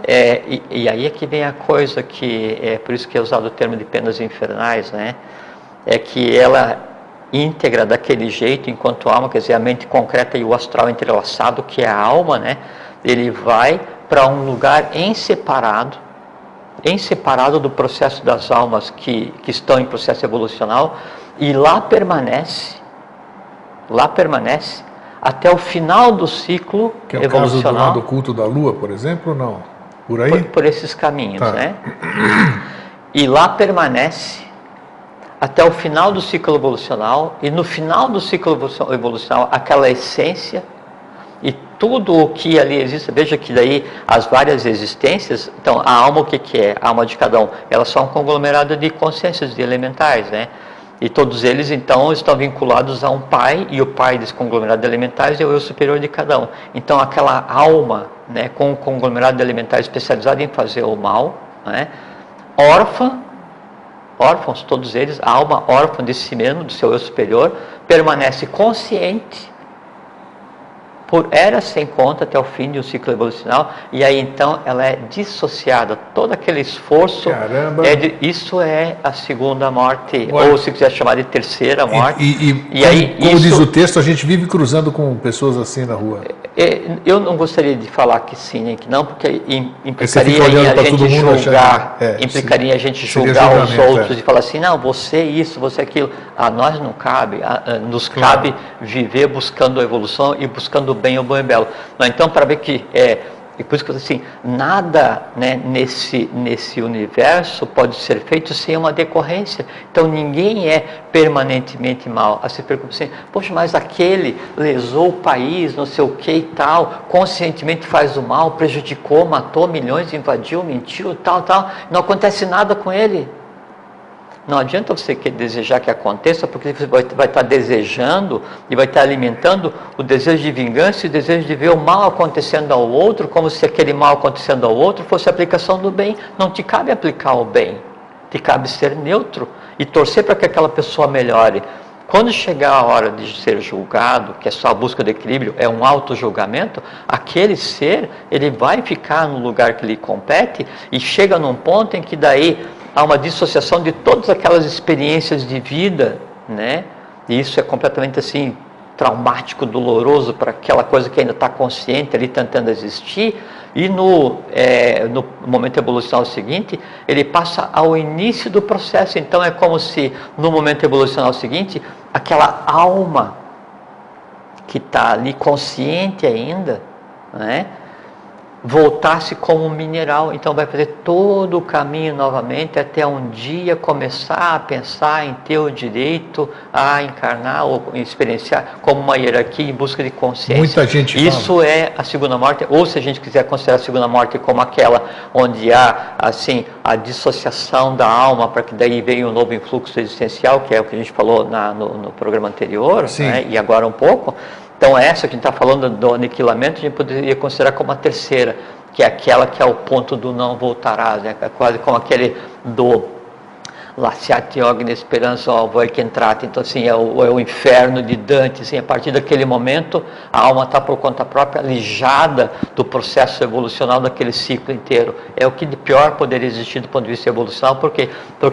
e aí é que vem a coisa que é por isso que é usado o termo de penas infernais, né? É que ela íntegra daquele jeito, enquanto alma, quer dizer, a mente concreta e o astral entrelaçado, que é a alma, né? Ele vai para um lugar em separado do processo das almas que estão em processo evolucional, e lá permanece até o final do ciclo que é o evolucional. caso do culto da lua, por exemplo, ou não? Por aí? Por esses caminhos, tá, né? E lá permanece até o final do ciclo evolucional, e no final do ciclo evolucional, aquela essência e tudo o que ali existe. Veja que daí as várias existências, então a alma, o que é? A alma de cada um, elas são um conglomerado de consciências, de elementais, né? E todos eles, então, estão vinculados a um pai, e o pai desse conglomerado de elementais é o eu superior de cada um. Então, aquela alma, né, com um conglomerado de elementais especializado em fazer o mal, né, órfãos, todos eles, a alma órfã de si mesmo, do seu eu superior, permanece consciente por eras sem conta até o fim de um ciclo evolucional, e aí então ela é dissociada, todo aquele esforço, isso é a segunda morte, ou se quiser chamar de terceira morte. E aí, como diz o texto, a gente vive cruzando com pessoas assim na rua. Eu não gostaria de falar que sim nem que não, porque implicaria em a gente julgar, implicaria a gente julgar os outros e falar assim, não, você isso, você aquilo. A nós não cabe, nos cabe viver buscando a evolução e buscando o bem, o bom e belo. Então, para ver que e por isso que eu assim, nada, né, nesse universo pode ser feito sem uma decorrência. Então ninguém é permanentemente mal. A se preocupa assim, poxa, mas aquele lesou o país, não sei o que e tal, conscientemente faz o mal, prejudicou, matou milhões, invadiu, mentiu, tal. Não acontece nada com ele. Não adianta você desejar que aconteça, porque você vai estar desejando e vai estar alimentando o desejo de vingança e o desejo de ver o mal acontecendo ao outro, como se aquele mal acontecendo ao outro fosse a aplicação do bem. Não te cabe aplicar o bem, te cabe ser neutro e torcer para que aquela pessoa melhore. Quando chegar a hora de ser julgado, que é só a busca do equilíbrio, é um auto-julgamento, aquele ser, ele vai ficar no lugar que lhe compete e chega num ponto em que daí há uma dissociação de todas aquelas experiências de vida, né? E isso é completamente assim, traumático, doloroso para aquela coisa que ainda está consciente ali tentando existir. E no momento evolucional seguinte, ele passa ao início do processo. Então é como se no momento evolucional seguinte, aquela alma que está ali consciente ainda, né, voltasse como um mineral. Então vai fazer todo o caminho novamente até um dia começar a pensar em ter o direito a encarnar ou experienciar como uma hierarquia em busca de consciência. Muita gente Isso é a segunda morte, ou se a gente quiser considerar a segunda morte como aquela onde há assim a dissociação da alma para que daí venha um novo influxo existencial, que é o que a gente falou no programa anterior, né? E agora um pouco. Então essa que a gente está falando do aniquilamento, a gente poderia considerar como a terceira, que é aquela que é o ponto do não voltarás, né? É quase como aquele do Lasciate ogni speranza voi che entrate. Então assim, é o inferno de Dante, assim, a partir daquele momento a alma está por conta própria alijada do processo evolucional daquele ciclo inteiro. É o que de pior poderia existir do ponto de vista evolucional, porque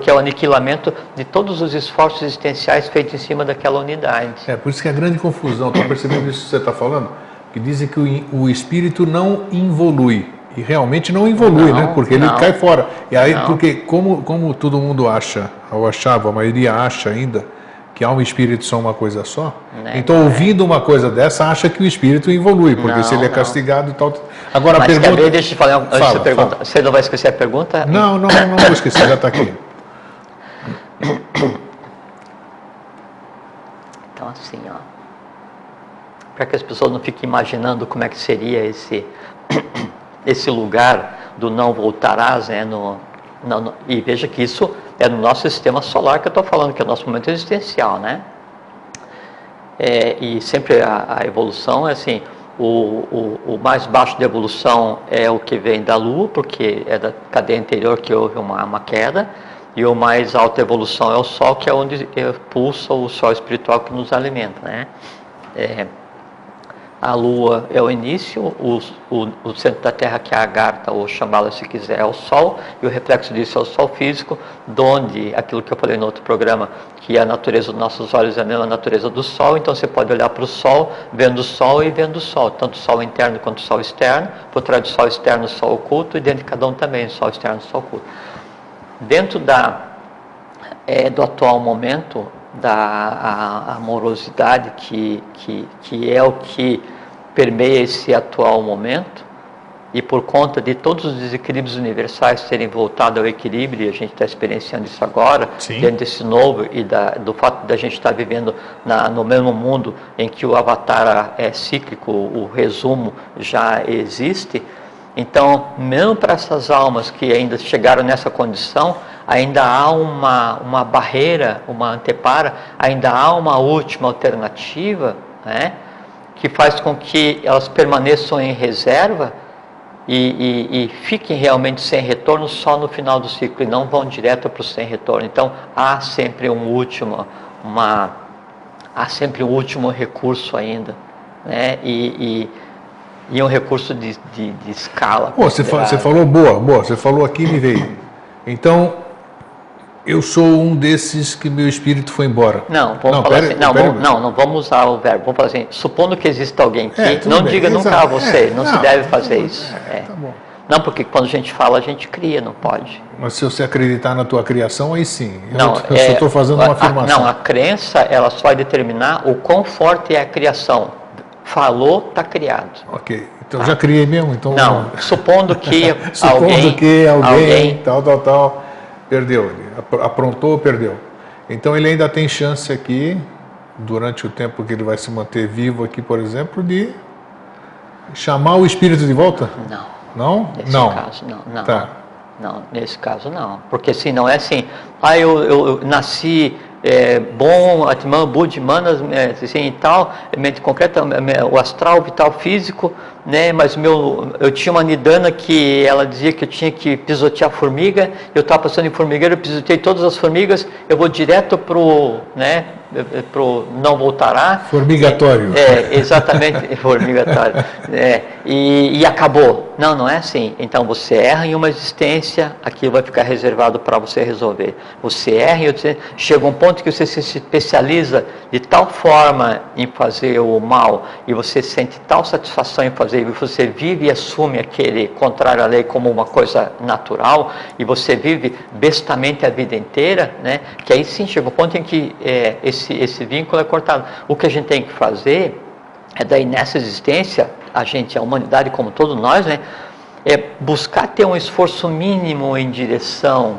é o aniquilamento de todos os esforços existenciais feitos em cima daquela unidade. É, por isso que é a grande confusão, estou percebendo isso que você está falando, que dizem que o espírito não involui. E realmente não evolui, né? Porque ele cai fora. E aí, porque como todo mundo acha, ou achava, a maioria acha ainda, que alma e espírito são uma coisa só, então ouvindo uma coisa dessa, acha que o espírito evolui, porque se ele é castigado e tal... Agora, mas a pergunta... Gabriel, deixa eu te falar, antes de você perguntar, você não vai esquecer a pergunta? Não vou esquecer, já está aqui. Então assim, ó, para que as pessoas não fiquem imaginando como é que seria esse lugar do não voltarás, né, e veja que isso é no nosso sistema solar que eu estou falando, que é o nosso momento existencial, né? E sempre a evolução é assim, o mais baixo de evolução é o que vem da Lua, porque é da cadeia anterior que houve uma queda, e o mais alta evolução é o Sol, que é onde pulsa o Sol espiritual que nos alimenta, né? A Lua é o início, o centro da Terra, que é a Agartha, ou chamá-la se quiser, é o Sol, e o reflexo disso é o Sol físico, donde, aquilo que eu falei no outro programa, que a natureza dos nossos olhos é a mesma natureza do Sol, então você pode olhar para o Sol, vendo o Sol e vendo o Sol, tanto o Sol interno quanto o Sol externo, por trás do Sol externo o Sol oculto, e dentro de cada um também o Sol externo e o Sol oculto. Dentro do atual momento, da amorosidade que é o que permeia esse atual momento, e por conta de todos os desequilíbrios universais terem voltado ao equilíbrio, e a gente está experienciando isso agora, dentro desse novo, e do fato de a gente estar vivendo no mesmo mundo em que o avatar é cíclico, o resumo já existe. Então, mesmo para essas almas que ainda chegaram nessa condição, ainda há uma barreira, uma antepara, ainda há uma última alternativa, né, que faz com que elas permaneçam em reserva e fiquem realmente sem retorno só no final do ciclo, e não vão direto para o sem retorno. Então, há sempre um último recurso ainda, né, e um recurso de escala. Você falou você falou aqui e me veio. Então, eu sou um desses que meu espírito foi embora. Não, vamos falar assim. Não vamos usar o verbo. Vamos falar assim, supondo que exista alguém que não diga nunca a você, não se deve fazer isso. Tá bom. Não, porque quando a gente fala, a gente cria, não pode. Mas se você acreditar na tua criação, aí sim. Eu só estou fazendo uma afirmação. Não, a crença, ela só vai determinar o quão forte é a criação. Falou, está criado. Ok. Então já criei mesmo? Então, não, supondo que alguém tal, perdeu. Aprontou, perdeu. Então ele ainda tem chance aqui, durante o tempo que ele vai se manter vivo aqui, por exemplo, de chamar o espírito de volta? Não. Não? Nesse caso, não. Tá. Não, nesse caso não. Porque se não é assim, eu nasci bom, Atman, Budi, Manas, assim, e tal, mente concreta, o astral, vital, físico, né, mas eu tinha uma nidana que ela dizia que eu tinha que pisotear formiga, eu estava passando em formigueiro, eu pisoteei todas as formigas, eu vou direto pro não voltará. Formigatório. Exatamente, formigatório. E acabou. Não é assim. Então você erra em uma existência, aquilo vai ficar reservado para você resolver. Você erra em outra existência, chega um ponto que você se especializa de tal forma em fazer o mal, e você sente tal satisfação em fazer, e você vive e assume aquele contrário à lei como uma coisa natural, e você vive bestamente a vida inteira, né? Que aí sim chega um ponto em que esse vínculo é cortado. O que a gente tem que fazer é daí nessa existência, a humanidade como todos nós, né, é buscar ter um esforço mínimo em direção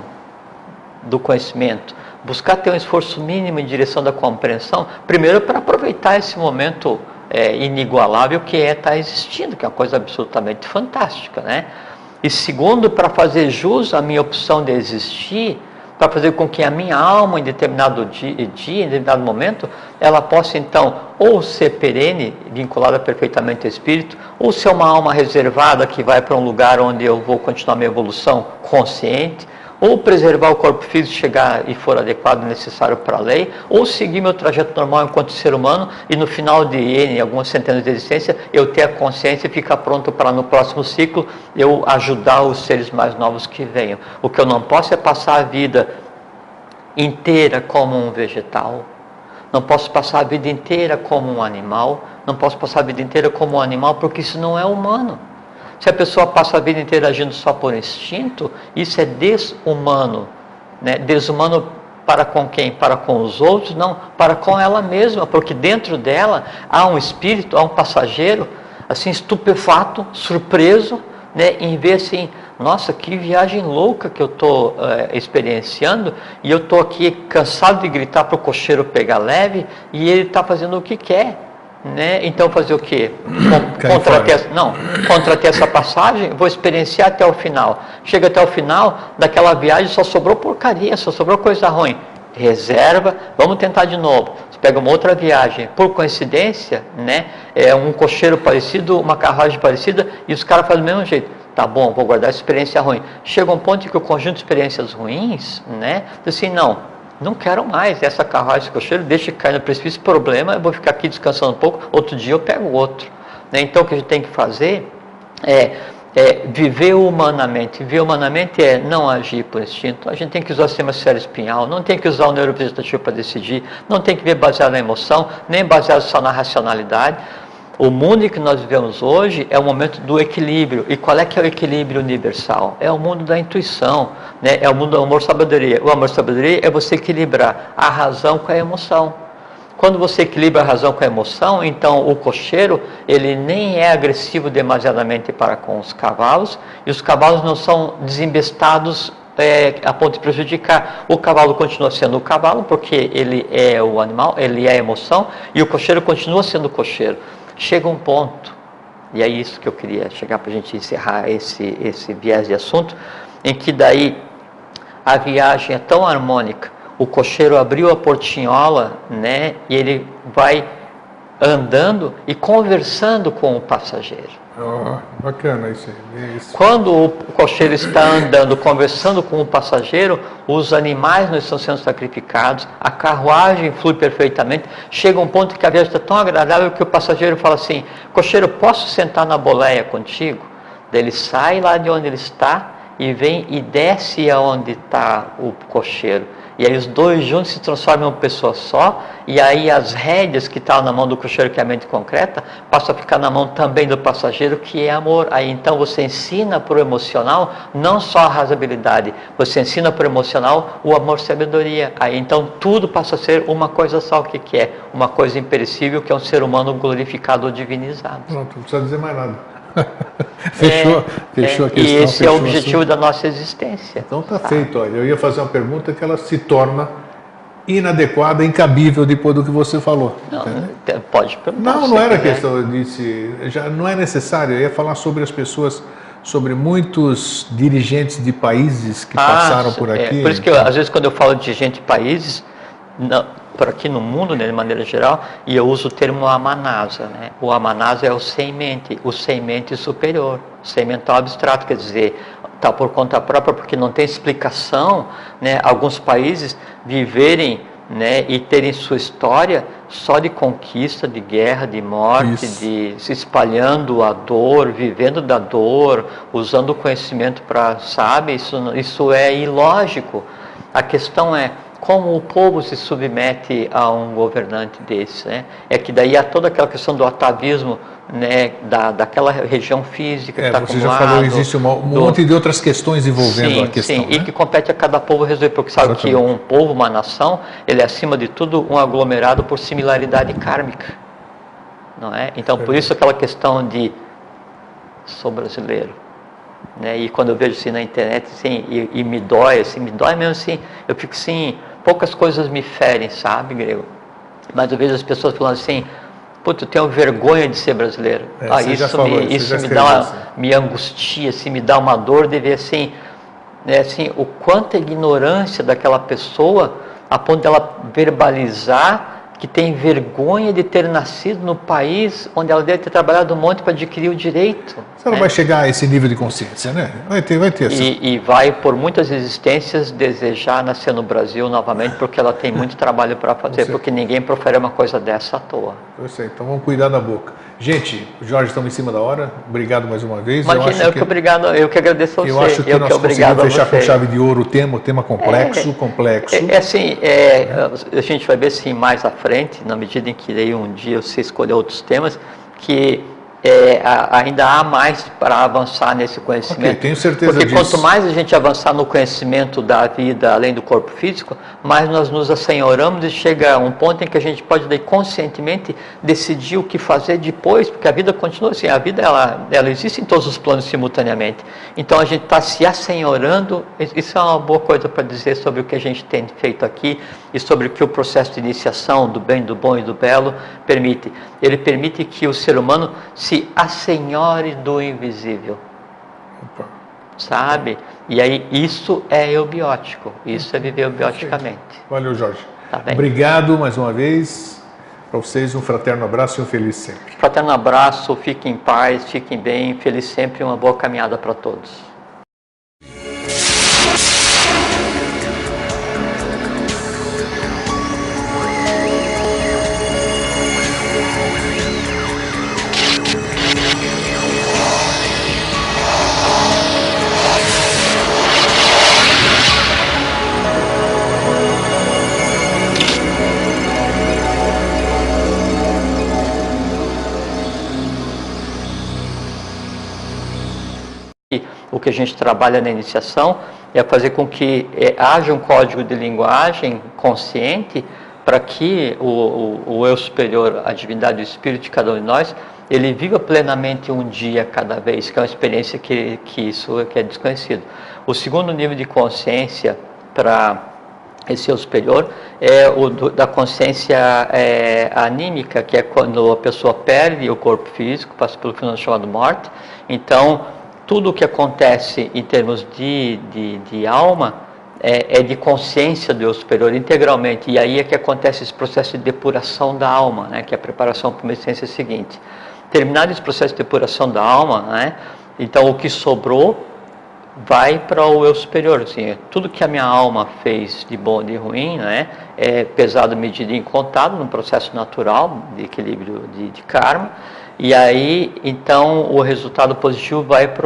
do conhecimento, buscar ter um esforço mínimo em direção da compreensão, primeiro para aproveitar esse momento inigualável que é estar existindo, que é uma coisa absolutamente fantástica, né? E segundo, para fazer jus à minha opção de existir, para fazer com que a minha alma, em determinado dia, em determinado momento, ela possa então ou ser perene, vinculada perfeitamente ao espírito, ou ser uma alma reservada que vai para um lugar onde eu vou continuar minha evolução consciente, ou preservar o corpo físico, chegar e for adequado e necessário para a lei, ou seguir meu trajeto normal enquanto ser humano e no final de N, algumas centenas de existência, eu ter a consciência e ficar pronto para no próximo ciclo eu ajudar os seres mais novos que venham. O que eu não posso é passar a vida inteira como um vegetal, não posso passar a vida inteira como um animal, não posso passar a vida inteira como um animal porque isso não é humano. Se a pessoa passa a vida inteira agindo só por instinto, isso é desumano, né? Desumano para com quem? Para com os outros? Não, para com ela mesma, porque dentro dela há um espírito, há um passageiro, assim, estupefato, surpreso, né? Em ver assim, nossa, que viagem louca que eu estou experienciando, e eu estou aqui cansado de gritar para o cocheiro pegar leve, e ele está fazendo o que quer. Né? Então fazer o quê? Contrater essa passagem, vou experienciar até o final. Chega até o final, daquela viagem só sobrou porcaria, só sobrou coisa ruim. Reserva, vamos tentar de novo. Você pega uma outra viagem, por coincidência, né? Um cocheiro parecido, uma carruagem parecida, e os caras fazem do mesmo jeito. Tá bom, vou guardar essa experiência ruim. Chega um ponto em que o conjunto de experiências ruins, né? Diz assim, não quero mais essa carruagem cocheiro, deixa cair no precipício, problema, eu vou ficar aqui descansando um pouco, outro dia eu pego outro. Né? Então o que a gente tem que fazer é viver humanamente. Viver humanamente é não agir por instinto, a gente tem que usar o sistema espinhal, não tem que usar o neurovegetativo para decidir, não tem que ver baseado na emoção, nem baseado só na racionalidade. O mundo em que nós vivemos hoje é o momento do equilíbrio. E qual é que é o equilíbrio universal? É o mundo da intuição, né? É o mundo do amor-sabedoria. O amor-sabedoria é você equilibrar a razão com a emoção. Quando você equilibra a razão com a emoção, então o cocheiro, ele nem é agressivo demasiadamente para com os cavalos, e os cavalos não são desembestados a ponto de prejudicar. O cavalo continua sendo o cavalo, porque ele é o animal, ele é a emoção, e o cocheiro continua sendo o cocheiro. Chega um ponto, e é isso que eu queria chegar para a gente encerrar esse viés de assunto, em que daí a viagem é tão harmônica, o cocheiro abriu a portinhola, né, e ele vai andando e conversando com o passageiro. Oh, bacana isso aí. Quando o cocheiro está andando, conversando com o passageiro, os animais não estão sendo sacrificados, a carruagem flui perfeitamente. Chega um ponto que a viagem está tão agradável que o passageiro fala assim, cocheiro, posso sentar na boleia contigo? Daí ele sai lá de onde ele está e vem e desce aonde está o cocheiro. E aí os dois juntos se transformam em uma pessoa só, e aí as rédeas que estavam na mão do cocheiro, que é a mente concreta, passam a ficar na mão também do passageiro, que é amor. Aí então você ensina para o emocional, não só a razoabilidade, você ensina para o emocional o amor-sabedoria. Aí então tudo passa a ser uma coisa só, o que é? Uma coisa imperecível, que é um ser humano glorificado ou divinizado. Pronto, não precisa dizer mais nada. fechou a questão. E esse é o objetivo da nossa existência. Então está feito. Olha, eu ia fazer uma pergunta que ela se torna inadequada, incabível depois do que você falou. Não, pode perguntar. Não era questão, eu disse, já não é necessário. Eu ia falar sobre as pessoas, sobre muitos dirigentes de países que passaram por aqui. Por isso que às vezes quando eu falo de gente de países, por aqui no mundo, né, de maneira geral, e eu uso o termo amanasa, né? O amanasa é o sem mente superior, sem mental abstrato, quer dizer, está por conta própria, porque não tem explicação, né, alguns países viverem, né, e terem sua história só de conquista, de guerra, de morte, de se espalhando a dor, vivendo da dor, usando o conhecimento para, sabe, isso é ilógico. A questão é como o povo se submete a um governante desse, né? É que daí há toda aquela questão do atavismo, né, daquela região física que está acumulado. Você já falou, existe um monte de outras questões envolvendo a questão. Sim, né? E que compete a cada povo resolver, porque sabe Exatamente. Que um povo, uma nação, ele é acima de tudo um aglomerado por similaridade kármica, não é? Então, por isso aquela questão de sou brasileiro, né? E quando eu vejo assim na internet, assim, e me dói mesmo assim, eu fico assim, poucas coisas me ferem, sabe, Grego? Mas eu vejo as pessoas falando assim, puta, eu tenho vergonha de ser brasileiro. Isso me dá me angustia, assim, me dá uma dor de ver assim, né, assim, o quanto a ignorância daquela pessoa, a ponto dela verbalizar que tem vergonha de ter nascido no país onde ela deve ter trabalhado um monte para adquirir o direito. Você não vai chegar a esse nível de consciência, né? Vai ter e vai, por muitas existências, desejar nascer no Brasil novamente, porque ela tem muito trabalho para fazer, porque ninguém profere uma coisa dessa à toa. Eu sei, então vamos cuidar da boca. Gente, Jorge, estamos em cima da hora. Obrigado mais uma vez. Imagina, eu que agradeço a você. Eu acho que nós conseguimos fechar com chave de ouro o tema complexo. Assim, a gente vai ver assim mais à frente, na medida em que daí um dia você escolher outros temas, que ainda há mais para avançar nesse conhecimento. Okay, tenho certeza porque disso. Quanto mais a gente avançar no conhecimento da vida além do corpo físico, mais nós nos assenhoramos e chega a um ponto em que a gente pode daí, conscientemente decidir o que fazer depois, porque a vida continua assim, a vida ela existe em todos os planos simultaneamente. Então a gente está se assenhorando, isso é uma boa coisa para dizer sobre o que a gente tem feito aqui e sobre o que o processo de iniciação do bem, do bom e do belo permite. Ele permite que o ser humano se assenhore do invisível. Opa. Sabe? E aí isso é eubiótico, isso é viver eubioticamente. Valeu, Jorge. Tá bem? Obrigado mais uma vez. Para vocês um fraterno abraço e um feliz sempre. Fraterno abraço, fiquem em paz, fiquem bem, feliz sempre e uma boa caminhada para todos. O que a gente trabalha na iniciação é fazer com que haja um código de linguagem consciente para que o eu superior, a divindade, o espírito de cada um de nós, ele viva plenamente um dia cada vez, que é uma experiência que é desconhecido. O segundo nível de consciência para esse eu superior é o da consciência anímica, que é quando a pessoa perde o corpo físico, passa pelo fenômeno chamado morte. Então, tudo o que acontece em termos de alma é de consciência do eu superior integralmente. E aí é que acontece esse processo de depuração da alma, né, que é a preparação para uma essência seguinte. Terminado esse processo de depuração da alma, né, então o que sobrou vai para o eu superior. Assim, tudo que a minha alma fez de bom e de ruim, né, é pesado, medido e incontado num processo natural de equilíbrio de karma. E aí, então, o resultado positivo vai para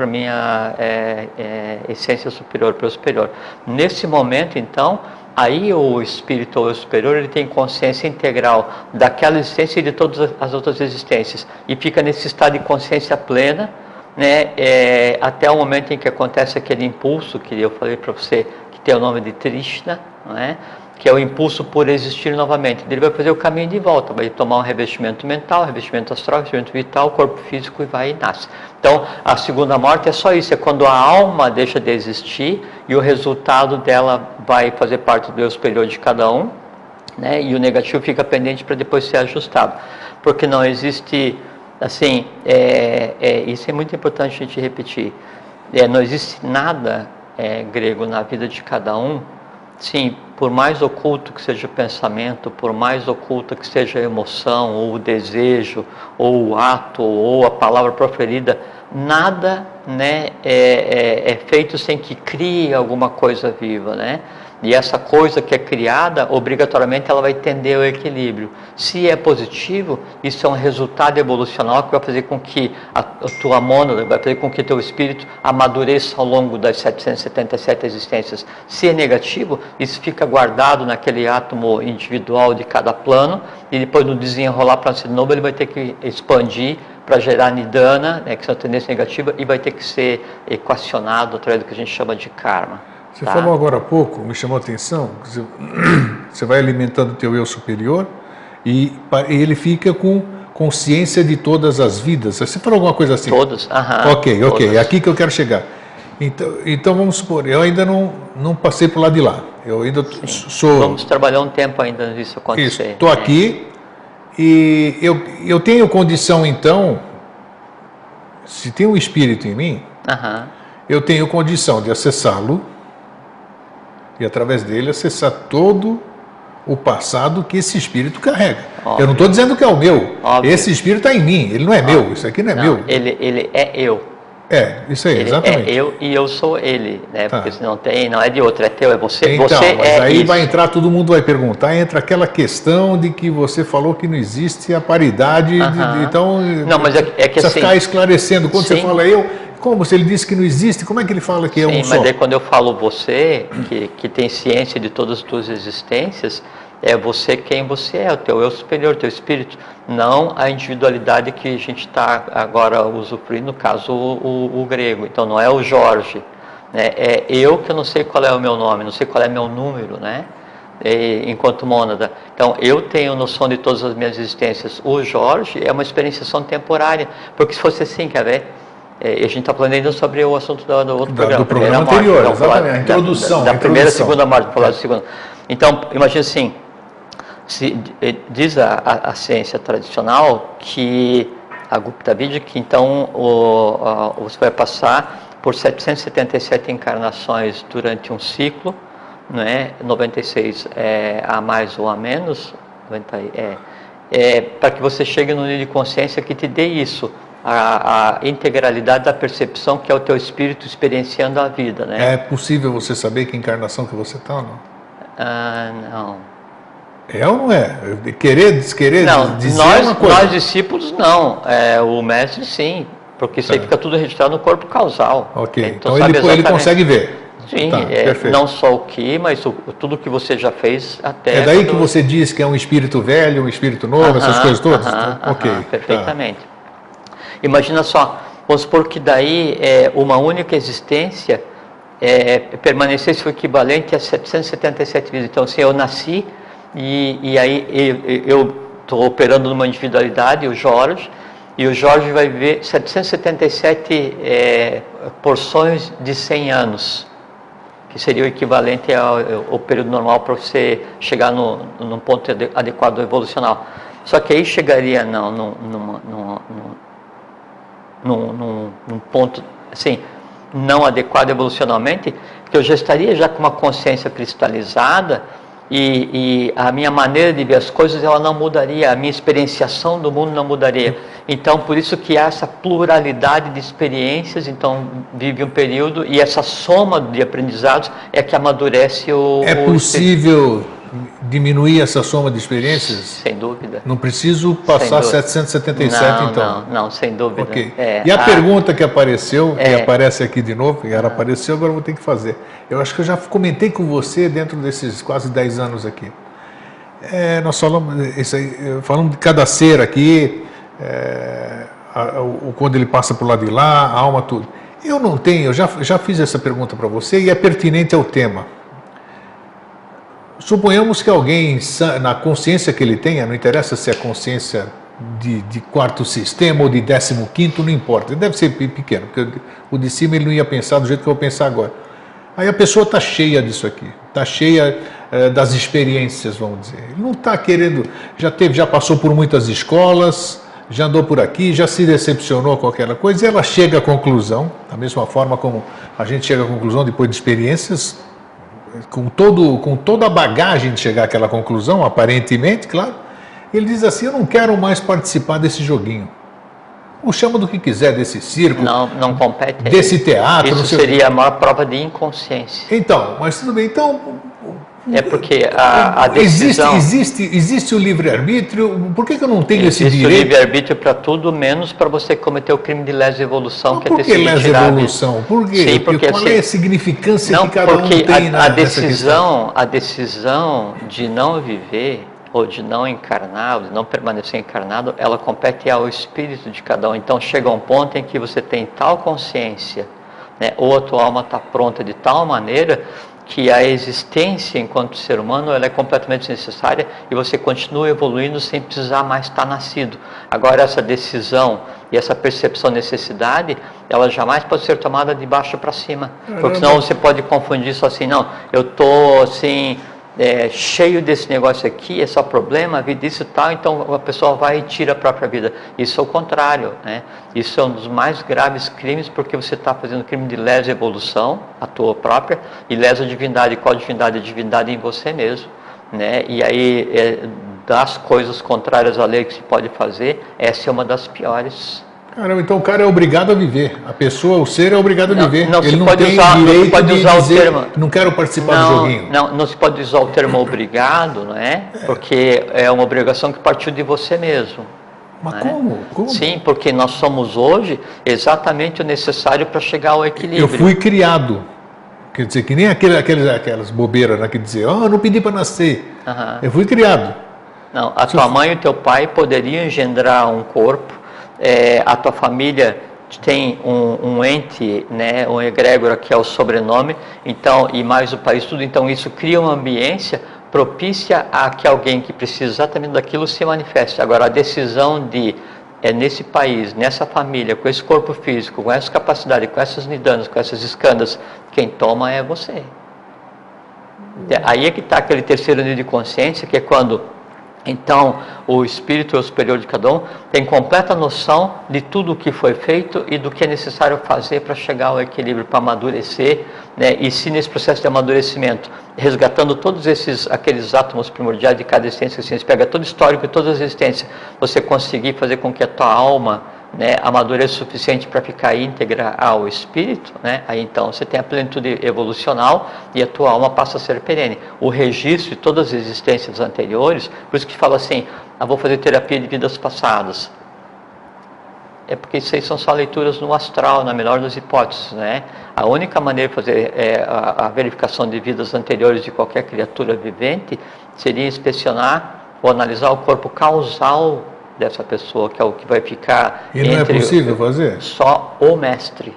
a minha essência superior, para o superior. Nesse momento, então, aí o espírito ou o superior, ele tem consciência integral daquela existência e de todas as outras existências. E fica nesse estado de consciência plena, né, até o momento em que acontece aquele impulso que eu falei para você, que tem o nome de Trishna, né, que é o impulso por existir novamente. Ele vai fazer o caminho de volta, vai tomar um revestimento mental, revestimento astral, revestimento vital, corpo físico e vai e nasce. Então, a segunda morte é só isso, é quando a alma deixa de existir e o resultado dela vai fazer parte do eu superior de cada um, né, e o negativo fica pendente para depois ser ajustado. Porque não existe, assim, isso é muito importante a gente repetir, não existe nada, Grego, na vida de cada um. Sim, por mais oculto que seja o pensamento, por mais oculta que seja a emoção, ou o desejo, ou o ato, ou a palavra proferida, nada, né, é feito sem que crie alguma coisa viva, né? E essa coisa que é criada, obrigatoriamente ela vai tender ao equilíbrio. Se é positivo, isso é um resultado evolucional que vai fazer com que a tua mônada, vai fazer com que teu espírito amadureça ao longo das 777 existências. Se é negativo, isso fica guardado naquele átomo individual de cada plano, e depois no desenrolar para ser novo, ele vai ter que expandir para gerar nidana, né, que é uma tendência negativa, e vai ter que ser equacionado através do que a gente chama de karma. Você falou agora há pouco, me chamou a atenção, você vai alimentando o teu eu superior e ele fica com consciência de todas as vidas. Você falou alguma coisa assim? Todos, Ok. todos. É aqui que eu quero chegar. Então vamos supor, eu ainda não passei para o lado de lá. Eu ainda sou... Vamos trabalhar um tempo ainda nisso acontecer. Estou aqui e eu tenho condição, então, se tem um espírito em mim, eu tenho condição de acessá-lo e, através dele, acessar todo o passado que esse espírito carrega. Óbvio. Eu não estou dizendo que é o meu. Óbvio. Esse espírito está em mim, ele não é meu, isso aqui não é meu. Ele é eu. É, isso aí, exatamente. É eu e eu sou ele, né? Porque se não é de outro, é teu, é você. Então, você mas é aí isso. vai entrar, todo mundo vai perguntar, entra aquela questão de que você falou que não existe a paridade, então não, mas é que precisa assim, ficar esclarecendo. Quando sim. você fala eu, como se ele disse que não existe, como é que ele fala que é um só? Sim, mas aí quando eu falo você, que tem ciência de todas as tuas existências, é você quem você é, o teu eu superior, o teu espírito, não a individualidade que a gente está agora usufruindo, no caso o grego. Então não é o Jorge, né? É eu que eu não sei qual é o meu nome, não sei qual é meu número, né? Enquanto mônada. Então eu tenho noção de todas as minhas existências. O Jorge é uma experienciação temporária, porque se fosse assim, quer ver? A gente está planejando sobre o assunto do outro programa. Do programa anterior, morte, exatamente, a introdução. Da primeira, segunda morte, falar da segunda. Então, imagina assim, diz a ciência tradicional que a Gupta Vidya, que então você vai passar por 777 encarnações durante um ciclo, né? 96 a mais ou a menos, 90, para que você chegue no nível de consciência que te dê isso, a integralidade da percepção, que é o teu espírito experienciando a vida, né? É possível você saber que encarnação que você está ou não? Não. É ou não é? Querer dizer uma coisa. Nós discípulos não, o mestre sim, porque isso aí fica tudo registrado no corpo causal. Ok, então ele consegue ver. Sim, não só o que, mas tudo que você já fez até... É daí que você diz que é um espírito velho, um espírito novo, essas coisas todas? Ok. Perfeitamente. Imagina só, vamos supor que daí uma única existência permanecesse o equivalente a 777 vidas. Então, se eu nasci e aí eu estou operando numa individualidade, o Jorge vai viver 777 porções de 100 anos, que seria o equivalente ao período normal para você chegar num ponto adequado evolucional. Só que aí chegaria num ponto assim, não adequado evolucionalmente, que eu já estaria com uma consciência cristalizada e a minha maneira de ver as coisas ela não mudaria, a minha experienciação do mundo não mudaria. Então, por isso que há essa pluralidade de experiências, então vive um período e essa soma de aprendizados é que amadurece o... É possível diminuir essa soma de experiências? Sem dúvida. Não preciso passar 777, então? Não, sem dúvida. Okay. E a pergunta que apareceu, que aparece aqui de novo, ela apareceu, agora eu vou ter que fazer. Eu acho que eu já comentei com você dentro desses quase 10 anos aqui. Nós falamos de cada ser aqui, quando ele passa para o lado de lá, a alma, tudo. Eu não tenho, eu já fiz essa pergunta para você e é pertinente ao tema. Suponhamos que alguém, na consciência que ele tenha, não interessa se é consciência de quarto sistema ou de 15º, não importa, ele deve ser pequeno, porque o de cima ele não ia pensar do jeito que eu vou pensar agora. Aí a pessoa está cheia disso aqui, está cheia das experiências, vamos dizer. Ele não está querendo, já passou por muitas escolas, já andou por aqui, já se decepcionou com aquela coisa, e ela chega à conclusão, da mesma forma como a gente chega à conclusão depois de experiências, com toda a bagagem de chegar àquela conclusão, aparentemente, claro, ele diz assim, eu não quero mais participar desse joguinho. Ou chama do que quiser, desse circo, não compete, desse teatro. Isso seria a maior prova de inconsciência. Então, mas tudo bem, então... É porque a decisão... Existe o livre-arbítrio, por que eu não tenho esse direito? Existe o livre-arbítrio para tudo, menos para você cometer o crime de lesa evolução, que é ter sido tirado. Por que lesa evolução? Por quê? Sim, porque qual é a significância que cada um tem nessa questão? A decisão de não viver, ou de não encarnar, ou de não permanecer encarnado, ela compete ao espírito de cada um. Então chega um ponto em que você tem tal consciência, né, ou a tua alma está pronta de tal maneira que a existência enquanto ser humano ela é completamente necessária e você continua evoluindo sem precisar mais estar nascido. Agora essa decisão e essa percepção de necessidade, ela jamais pode ser tomada de baixo para cima, porque senão você pode confundir isso assim, não, eu estou assim, cheio desse negócio aqui, é só problema, a vida isso e tal, então a pessoa vai e tira a própria vida. Isso é o contrário, né? Isso é um dos mais graves crimes, porque você está fazendo crime de lesa evolução, a tua própria, e lesa divindade. Qual divindade? Divindade em você mesmo, né? E aí, das coisas contrárias à lei que se pode fazer, essa é uma das piores. Caramba, então o cara é obrigado a viver. A pessoa, o ser é obrigado a viver. Não, ele se não pode tem usar, direito não se pode de usar dizer, o termo. Não quero participar do joguinho. Não se pode usar o termo obrigado, não é? Porque é uma obrigação que partiu de você mesmo. Mas né? como? Sim, porque nós somos hoje exatamente o necessário para chegar ao equilíbrio. Eu fui criado. Quer dizer, que nem aquelas bobeiras, né, que diziam, não pedi para nascer. Eu fui criado. Não, a tua mãe e o teu pai poderiam engendrar um corpo, a tua família tem um ente, né, um egrégora que é o sobrenome, então, e mais o país, tudo, então isso cria uma ambiência propícia a que alguém que precisa exatamente daquilo se manifeste. Agora, a decisão de, nesse país, nessa família, com esse corpo físico, com essa capacidade, com essas nidanas, com essas escandas, quem toma é você. Aí é que está aquele terceiro nível de consciência, que é quando, então, o espírito superior de cada um tem completa noção de tudo o que foi feito e do que é necessário fazer para chegar ao equilíbrio, para amadurecer, né? E se nesse processo de amadurecimento, resgatando todos aqueles átomos primordiais de cada existência, assim, você pega todo o histórico e todas as existências, você conseguir fazer com que a tua alma, né, amadureça o suficiente para ficar íntegra ao espírito, né? Aí então você tem a plenitude evolucional e a tua alma passa a ser perene. O registro de todas as existências anteriores, por isso que fala assim, vou fazer terapia de vidas passadas. É porque isso aí são só leituras no astral, na melhor das hipóteses, né? A única maneira de fazer a verificação de vidas anteriores de qualquer criatura vivente seria inspecionar ou analisar o corpo causal dessa pessoa, que é o que vai ficar... E não é possível fazer? Só o mestre.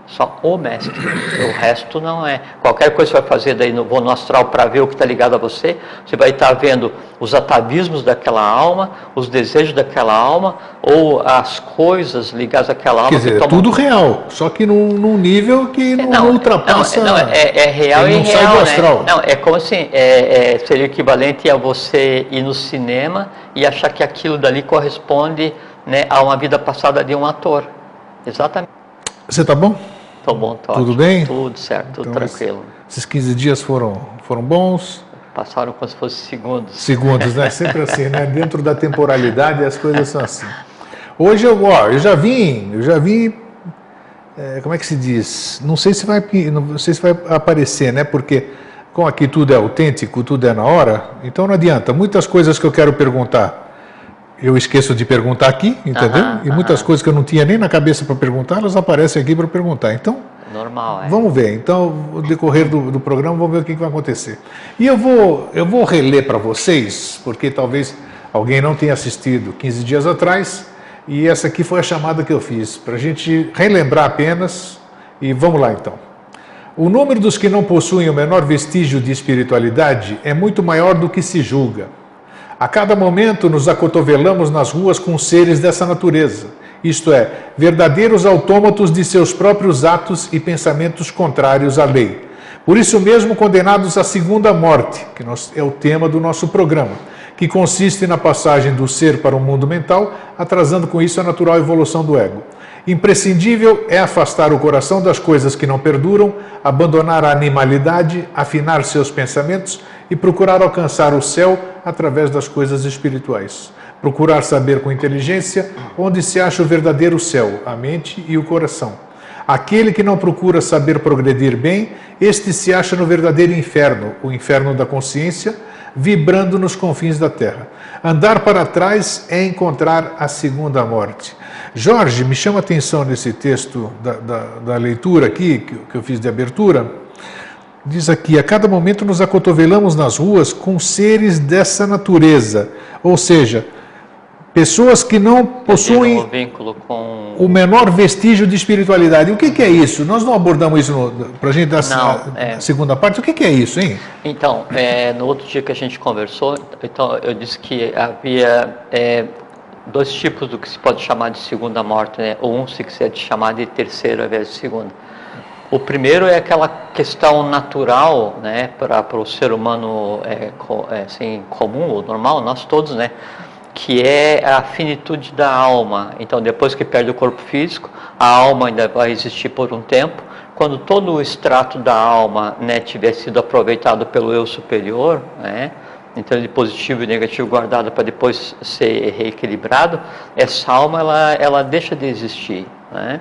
Só o mestre. O resto não é. Qualquer coisa que você vai fazer daí no astral para ver o que está ligado a você, você vai estar vendo os atavismos daquela alma, os desejos daquela alma, ou as coisas ligadas àquela alma. Quer dizer, é tudo real, só que num nível que não ultrapassa... É real e não real, sai do astral. Né? Não, é como assim, seria equivalente a você ir no cinema e achar que aquilo dali corresponde, né, a uma vida passada de um ator. Exatamente. Você tá bom? Tô bom, tô Tudo ótimo. bem? Tudo certo, tudo então, tranquilo. Esses 15 dias foram bons? Passaram como se fossem segundos. Segundos, né? Sempre assim, né? Dentro da temporalidade as coisas são assim. Hoje eu já vim, como é que se diz? Não sei se vai aparecer, né? Porque como aqui tudo é autêntico, tudo é na hora, então não adianta. Muitas coisas que eu quero perguntar, eu esqueço de perguntar aqui, entendeu? E muitas coisas que eu não tinha nem na cabeça para perguntar, elas aparecem aqui para perguntar. Então, normal, vamos ver. Então, no decorrer do programa, vamos ver o que vai acontecer. E eu vou reler para vocês, porque talvez alguém não tenha assistido 15 dias atrás, e essa aqui foi a chamada que eu fiz, para a gente relembrar apenas, e vamos lá então. O número dos que não possuem o menor vestígio de espiritualidade é muito maior do que se julga. A cada momento nos acotovelamos nas ruas com seres dessa natureza, isto é, verdadeiros autômatos de seus próprios atos e pensamentos contrários à lei. Por isso mesmo condenados à segunda morte, que é o tema do nosso programa, que consiste na passagem do ser para o mundo mental, atrasando com isso a natural evolução do ego. Imprescindível é afastar o coração das coisas que não perduram, abandonar a animalidade, afinar seus pensamentos e procurar alcançar o céu através das coisas espirituais. Procurar saber com inteligência onde se acha o verdadeiro céu, a mente e o coração. Aquele que não procura saber progredir bem, este se acha no verdadeiro inferno, o inferno da consciência, vibrando nos confins da terra. Andar para trás é encontrar a segunda morte. Jorge, me chama a atenção nesse texto da leitura aqui, que eu fiz de abertura. Diz aqui, a cada momento nos acotovelamos nas ruas com seres dessa natureza. Ou seja, pessoas que não possuem um vínculo com o menor vestígio de espiritualidade. O que é isso? Nós não abordamos isso para a gente dar a segunda parte. O que é isso, hein? Então, no outro dia que a gente conversou, então eu disse que havia dois tipos do que se pode chamar de segunda morte, né? Ou um se quiser chamar de terceira ao invés de segunda. O primeiro é aquela questão natural, né, para o ser humano assim, comum ou normal, nós todos, né, que é a finitude da alma. Então, depois que perde o corpo físico, a alma ainda vai existir por um tempo. Quando todo o extrato da alma, né, tiver sido aproveitado pelo eu superior, né, então de positivo e negativo guardado para depois ser reequilibrado, essa alma ela deixa de existir, né?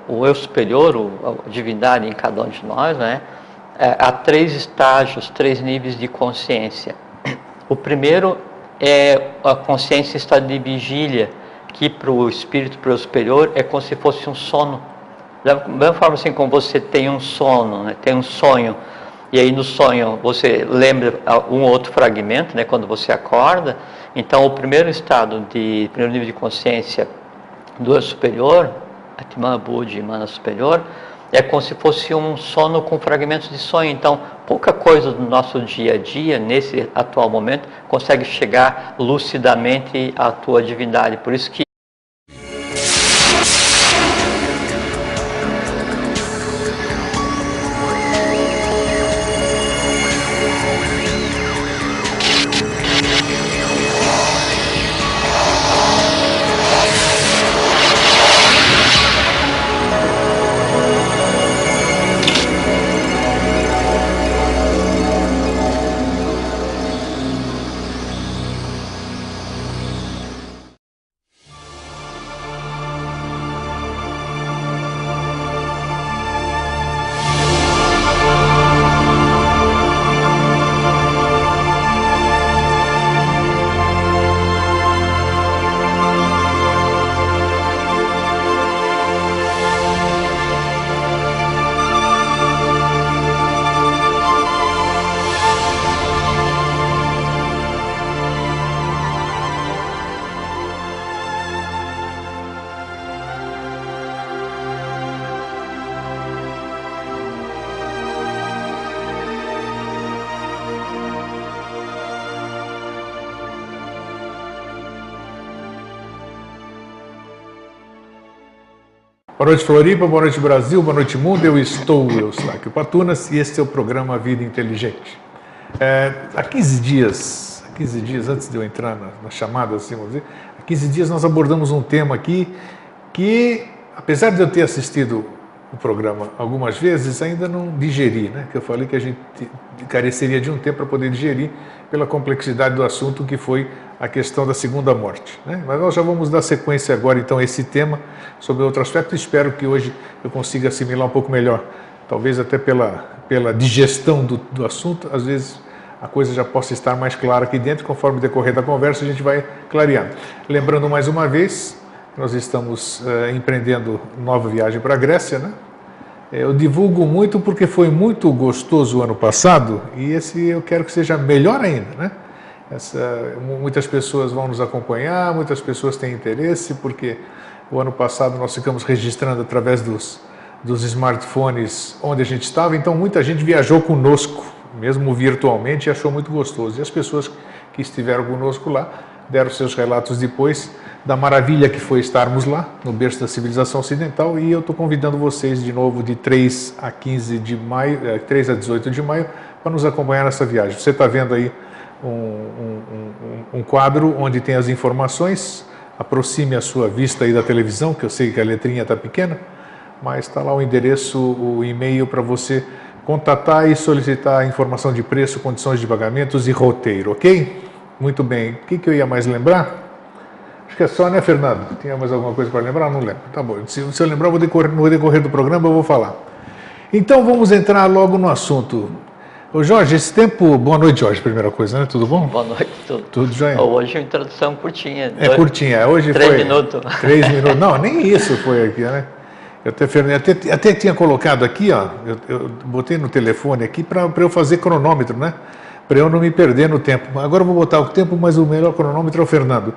O eu superior, a divindade em cada um de nós, né, há três estágios, três níveis de consciência. O primeiro é a consciência em estado de vigília, que para o espírito, para o superior, é como se fosse um sono. Da mesma forma assim como você tem um sono, né, tem um sonho, e aí no sonho você lembra um ou outro fragmento, né, quando você acorda. Então o primeiro nível de consciência do eu superior, Atman Buddhi, Mana superior, é como se fosse um sono com fragmentos de sonho. Então, pouca coisa do nosso dia a dia, nesse atual momento, consegue chegar lucidamente à tua divindade. Por isso que Boa noite, Floripa, boa noite, Brasil, boa noite, mundo. Eu sou Eustáquio Patunas e este é o programa Vida Inteligente. Há 15 dias antes de eu entrar na chamada, assim, vamos dizer, há 15 dias nós abordamos um tema aqui que, apesar de eu ter assistido o programa algumas vezes, ainda não digeri, né? Que eu falei que a gente careceria de um tempo para poder digerir pela complexidade do assunto, que foi a questão da segunda morte, né? Mas nós já vamos dar sequência agora, então, a esse tema sobre outro aspecto. Espero que hoje eu consiga assimilar um pouco melhor, talvez até pela digestão do assunto. Às vezes a coisa já possa estar mais clara aqui dentro, conforme o decorrer da conversa a gente vai clareando. Lembrando mais uma vez, nós estamos empreendendo nova viagem para a Grécia, né? Eu divulgo muito porque foi muito gostoso o ano passado e esse eu quero que seja melhor ainda, né? Muitas pessoas vão nos acompanhar, muitas pessoas têm interesse, porque o ano passado nós ficamos registrando através dos smartphones onde a gente estava, então muita gente viajou conosco, mesmo virtualmente, e achou muito gostoso. E as pessoas que estiveram conosco lá deram seus relatos depois da maravilha que foi estarmos lá, no berço da civilização ocidental, e eu estou convidando vocês de novo de 3 a 15 de maio, 3 a 18 de maio, para nos acompanhar nessa viagem. Você está vendo aí um quadro onde tem as informações. Aproxime a sua vista aí da televisão, que eu sei que a letrinha está pequena, mas está lá o endereço, o e-mail para você contatar e solicitar informação de preço, condições de pagamentos e roteiro, ok? Muito bem. O que eu ia mais lembrar? Acho que é só, né, Fernando? Tinha mais alguma coisa para lembrar? Não lembro. Tá bom. Se eu lembrar, no decorrer do programa eu vou falar. Então vamos entrar logo no assunto. Ô Jorge, esse tempo... Boa noite, Jorge, primeira coisa, né? Tudo bom? Boa noite, tudo jóia. Hoje a introdução curtinha. Curtinha. Hoje 3 foi... minutos. 3 minutos. Não, nem isso foi aqui, né? Eu até tinha colocado aqui, ó, eu botei no telefone aqui para eu fazer cronômetro, né? para eu não me perder no tempo. Agora eu vou botar o tempo, mas o melhor cronômetro é o Fernando.